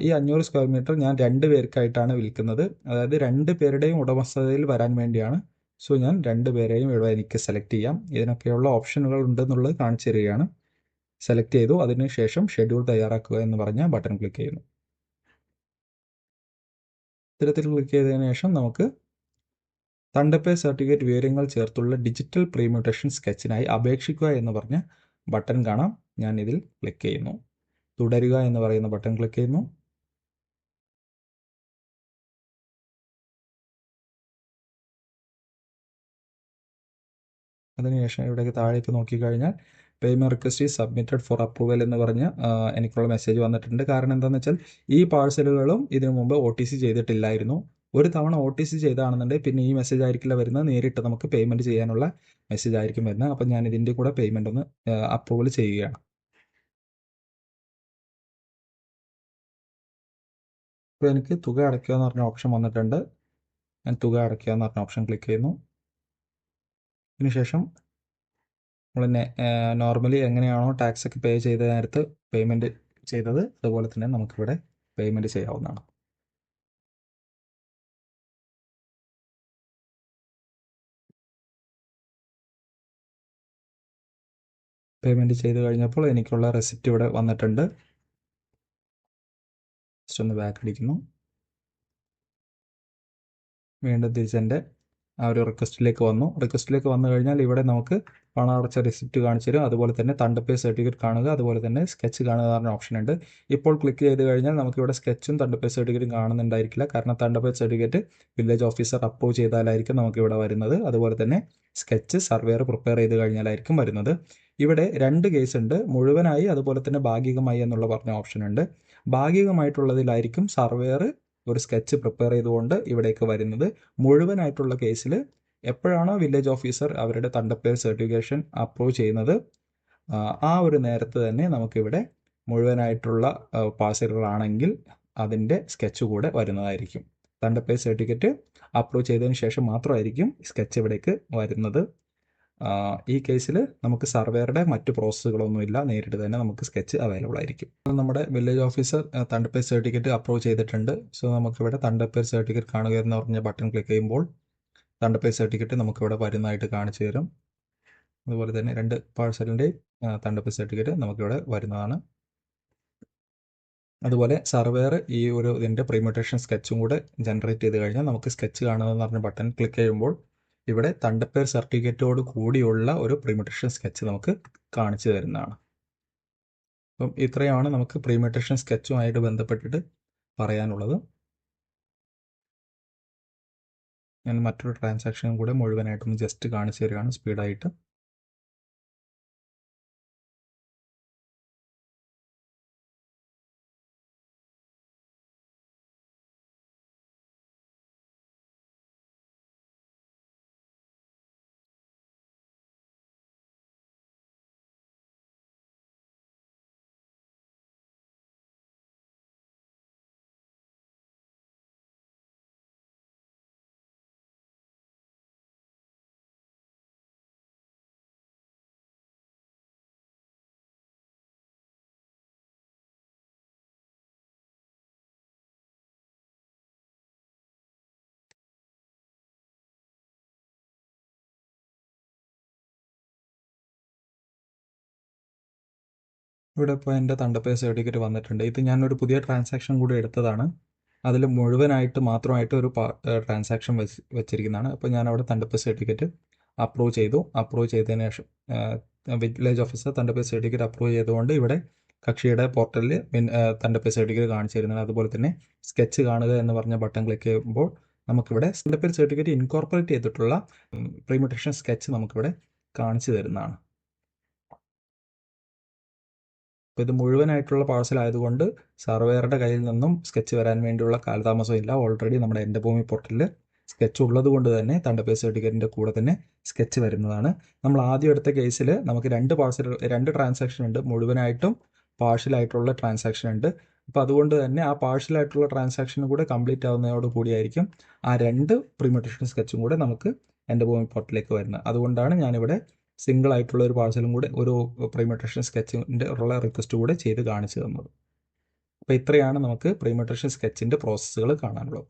ഈ 500 സ്ക്വയർ മീറ്റർ ഞാൻ 2 പേർക്കായിട്ടാണ് വിൽക്കുന്നത്. അതായത് 2 പേരുടെയും ഉടമസ്ഥതയിൽ വരാൻ വേണ്ടിയാണ്. സോ ഞാൻ 2 പേരെയും ഇവിടെ എനിക്ക് സെലക്ട് ചെയ്യാം. ഇതിനൊക്കെയുള്ള ഓപ്ഷനുകൾ ഉണ്ടെന്നുള്ളത് കാണിച്ചു തരികയാണ്. സെലക്ട് ചെയ്തു. അതിനുശേഷം ഷെഡ്യൂൾ തയ്യാറാക്കുക എന്ന് പറഞ്ഞ ബട്ടൺ ക്ലിക്ക് ചെയ്യുന്നു. ഇത്തരത്തിൽ ക്ലിക്ക് ചെയ്തതിനു ശേഷം നമുക്ക് തണ്ടപ്പേ സർട്ടിഫിക്കറ്റ് വിവരങ്ങൾ ചേർത്തുള്ള ഡിജിറ്റൽ പ്രീമ്യൂട്ടേഷൻ സ്കെച്ചിനായി അപേക്ഷിക്കുക എന്ന് പറഞ്ഞ ബട്ടൺ കാണാം. ഞാൻ ഇതിൽ ക്ലിക്ക് ചെയ്യുന്നു. തുടരുക എന്ന് പറയുന്ന ബട്ടൺ ക്ലിക്ക് ചെയ്യുന്നു. അതിനുശേഷം ഇവിടേക്ക് താഴേക്ക് നോക്കിക്കഴിഞ്ഞാൽ payment request is submitted four approval എന്ന് പറഞ്ഞ് എനിക്കുള്ള മെസ്സേജ് വന്നിട്ടുണ്ട്. കാരണം എന്താണെന്ന് വെച്ചാൽ ഈ പാഴ്സലുകളും ഇതിനു മുമ്പ് OTC ചെയ്തിട്ടില്ലായിരുന്നു. ഒരു തവണ OTC ചെയ്താണെന്നുണ്ടെങ്കിൽ പിന്നെ ഈ മെസ്സേജ് ആയിരിക്കില്ല വരുന്നത്, നേരിട്ട് നമുക്ക് പേയ്മെൻറ്റ് ചെയ്യാനുള്ള മെസ്സേജ് ആയിരിക്കും വരുന്നത്. അപ്പം ഞാൻ ഇതിൻ്റെ കൂടെ പേയ്മെൻറ്റ് ഒന്ന് അപ്രൂവൽ ചെയ്യുകയാണ്. ഇപ്പോൾ എനിക്ക് തുക അടയ്ക്കുക എന്ന് പറഞ്ഞ ഓപ്ഷൻ വന്നിട്ടുണ്ട്. ഞാൻ തുക അടയ്ക്കുക എന്ന് പറഞ്ഞ ഓപ്ഷൻ ക്ലിക്ക് ചെയ്യുന്നു. അതിനുശേഷം നമ്മൾ നോർമലി എങ്ങനെയാണോ ടാക്സ് ഒക്കെ പേ ചെയ്ത നേരത്ത് പേയ്മെൻറ്റ് ചെയ്തത് അതുപോലെ തന്നെ നമുക്കിവിടെ പേയ്മെൻറ്റ് ചെയ്യാവുന്നതാണ്. പേയ്മെൻറ്റ് ചെയ്ത് കഴിഞ്ഞപ്പോൾ എനിക്കുള്ള റെസിപ്റ്റ് ഇവിടെ വന്നിട്ടുണ്ട്. ജസ്റ്റ് ഒന്ന് ബാക്ക് അടിക്കുന്നു. വീണ്ടും തിരിച്ചെൻ്റെ ആ ഒരു റിക്വസ്റ്റിലേക്ക് വന്നു കഴിഞ്ഞാൽ ഇവിടെ നമുക്ക് പണം അടച്ച റെസിപ്റ്റ് കാണിച്ചു തരും. അതുപോലെ തന്നെ തണ്ട് പേ സർട്ടിഫിക്കറ്റ് കാണുക, അതുപോലെ തന്നെ സ്കെച്ച് കാണുക എന്ന് പറഞ്ഞ ഓപ്ഷൻ ഉണ്ട്. ഇപ്പോൾ ക്ലിക്ക് ചെയ്ത് കഴിഞ്ഞാൽ നമുക്കിവിടെ സ്കെച്ചും തണ്ട് പേ സർട്ടിഫിക്കറ്റും കാണുന്നുണ്ടായിരിക്കില്ല. കാരണം തണ്ട് പേ സർട്ടിഫിക്കറ്റ് വില്ലേജ് ഓഫീസർ അപ്രൂവ് ചെയ്താലായിരിക്കും നമുക്കിവിടെ വരുന്നത്. അതുപോലെ തന്നെ സ്കെച്ച് സർവേയർ പ്രിപ്പയർ ചെയ്ത് കഴിഞ്ഞാലായിരിക്കും വരുന്നത്. ഇവിടെ 2 കേസ് ഉണ്ട്, മുഴുവനായി അതുപോലെ തന്നെ ഭാഗികമായി എന്നുള്ള പറഞ്ഞ ഓപ്ഷൻ ഉണ്ട്. ഭാഗികമായിട്ടുള്ളതിലായിരിക്കും സർവേയർ ഒരു സ്കെച്ച് പ്രിപ്പയർ ചെയ്തുകൊണ്ട് ഇവിടേക്ക് വരുന്നത്. മുഴുവനായിട്ടുള്ള കേസിൽ എപ്പോഴാണോ വില്ലേജ് ഓഫീസർ അവരുടെ തണ്ടപ്പേർ സർട്ടിഫിക്കേഷൻ അപ്രൂവ് ചെയ്യുന്നത് ആ ഒരു നേരത്ത് തന്നെ നമുക്കിവിടെ മുഴുവനായിട്ടുള്ള പാഴ്സലുകളാണെങ്കിൽ അതിൻ്റെ സ്കെച്ച് കൂടെ വരുന്നതായിരിക്കും. തണ്ടപ്പേർ സർട്ടിഫിക്കറ്റ് അപ്രൂവ് ചെയ്തതിന് ശേഷം മാത്രമായിരിക്കും സ്കെച്ച് ഇവിടേക്ക് വരുന്നത്. ഈ കേസിൽ നമുക്ക് സർവേയുടെ മറ്റു പ്രോസസ്സുകളൊന്നുമില്ല, നേരിട്ട് തന്നെ നമുക്ക് സ്കെച്ച് അവൈലബിൾ ആയിരിക്കും. നമ്മുടെ വില്ലേജ് ഓഫീസർ തണ്ടപ്പേർ സർട്ടിഫിക്കറ്റ് അപ്രൂവ് ചെയ്തിട്ടുണ്ട്. സോ നമുക്കിവിടെ തണ്ടപ്പേർ സർട്ടിഫിക്കറ്റ് കാണുക എന്ന് പറഞ്ഞ ബട്ടൺ ക്ലിക്ക് ചെയ്യുമ്പോൾ തണ്ടപ്പേർ സർട്ടിഫിക്കറ്റ് നമുക്കിവിടെ വരുന്നതായിട്ട് കാണിച്ചു തരും. അതുപോലെ തന്നെ 2 പാഴ്സലിൻ്റെ തണ്ടപ്പേർ സർട്ടിഫിക്കറ്റ് നമുക്കിവിടെ വരുന്നതാണ്. അതുപോലെ സർവേയർ ഈ ഒരു ഇതിൻ്റെ പ്രീമെഡിറ്റേഷൻ സ്കെച്ചും കൂടെ ജനറേറ്റ് ചെയ്ത് കഴിഞ്ഞാൽ നമുക്ക് സ്കെച്ച് കാണുക എന്ന് പറഞ്ഞ ബട്ടൺ ക്ലിക്ക് ചെയ്യുമ്പോൾ ഇവിടെ തണ്ടപ്പേർ സർട്ടിഫിക്കറ്റോട് കൂടിയുള്ള ഒരു പ്രീമെഡിറ്റേഷൻ സ്കെച്ച് നമുക്ക് കാണിച്ചു തരുന്നതാണ്. അപ്പം ഇത്രയാണ് നമുക്ക് പ്രീമെഡിറ്റേഷൻ സ്കെച്ചുമായിട്ട് ബന്ധപ്പെട്ടിട്ട് പറയാനുള്ളത്. ഞാൻ മറ്റൊരു ട്രാൻസാക്ഷനും കൂടെ മുഴുവനായിട്ടൊന്ന് ജസ്റ്റ് കാണിച്ചു തരികയാണ് സ്പീഡായിട്ട്. ഇവിടെ ഇപ്പോൾ എൻ്റെ തണ്ടപ്പേർ സർട്ടിഫിക്കറ്റ് വന്നിട്ടുണ്ട്. ഇത് ഞാനൊരു പുതിയ ട്രാൻസാക്ഷൻ കൂടി എടുത്തതാണ്. അതിൽ മുഴുവനായിട്ട് മാത്രമായിട്ട് ഒരു ട്രാൻസാക്ഷൻ വെച്ചിരിക്കുന്നതാണ്. അപ്പോൾ ഞാൻ അവിടെ തണ്ടപ്പേർ സർട്ടിഫിക്കറ്റ് അപ്രൂവ് ചെയ്തതിന് ശേഷം വില്ലേജ് ഓഫീസർ തണ്ടപ്പേർ സർട്ടിഫിക്കറ്റ് അപ്രൂവ് ചെയ്തുകൊണ്ട് ഇവിടെ കക്ഷിയുടെ പോർട്ടലിൽ തണ്ടപ്പേർ സർട്ടിഫിക്കറ്റ് കാണിച്ചു തരുന്നത്. അതുപോലെ തന്നെ സ്കെച്ച് കാണുക എന്ന് പറഞ്ഞ ബട്ടൺ ക്ലിക്ക് ചെയ്യുമ്പോൾ നമുക്കിവിടെ തണ്ടപ്പേർ സർട്ടിഫിക്കറ്റ് ഇൻകോർപ്പറേറ്റ് ചെയ്തിട്ടുള്ള പ്രീമെഡിറ്റേഷൻ സ്കെച്ച് നമുക്കിവിടെ കാണിച്ചു തരുന്നതാണ്. അപ്പോൾ ഇത് മുഴുവനായിട്ടുള്ള പാഴ്സൽ ആയതുകൊണ്ട് സർവേയറുടെ കയ്യിൽ നിന്നും സ്കെച്ച് വരാൻ വേണ്ടിയുള്ള കാലതാമസമില്ല. ഓൾറെഡി നമ്മുടെ എൻ്റെ ഭൂമി പോർട്ടലിൽ സ്കെച്ച് ഉള്ളത് കൊണ്ട് തന്നെ തണ്ടപ്പേർ സർട്ടിഫിക്കറ്റിൻ്റെ കൂടെ തന്നെ സ്കെച്ച് വരുന്നതാണ്. നമ്മൾ ആദ്യം എടുത്ത കേസിൽ നമുക്ക് 2 ട്രാൻസാക്ഷൻ ഉണ്ട്, മുഴുവനായിട്ടും പാർഷ്യലായിട്ടുള്ള ട്രാൻസാക്ഷൻ ഉണ്ട്. അപ്പോൾ അതുകൊണ്ട് തന്നെ ആ പാർഷ്യലായിട്ടുള്ള ട്രാൻസാക്ഷനും കൂടെ കംപ്ലീറ്റ് ആവുന്നതോട് കൂടിയായിരിക്കും ആ 2 പ്രീമെഡിറ്റേഷൻ സ്കെച്ചും കൂടെ നമുക്ക് എൻ്റെ ഭൂമി പോർട്ടലിലേക്ക് വരുന്നത്. അതുകൊണ്ടാണ് ഞാനിവിടെ സിംഗിൾ ആയിട്ടുള്ള ഒരു പാഴ്സലും കൂടെ ഒരു പ്രീമെഡിറ്റേഷൻ സ്കെച്ചിൻ്റെ ഉള്ള റിക്വസ്റ്റ് കൂടെ ചെയ്ത് കാണിച്ചു തന്നത്. അപ്പോൾ ഇത്രയാണ് നമുക്ക് പ്രീമെഡിറ്റേഷൻ സ്കെച്ചിൻ്റെ പ്രോസസ്സുകൾ കാണാനുള്ളത്.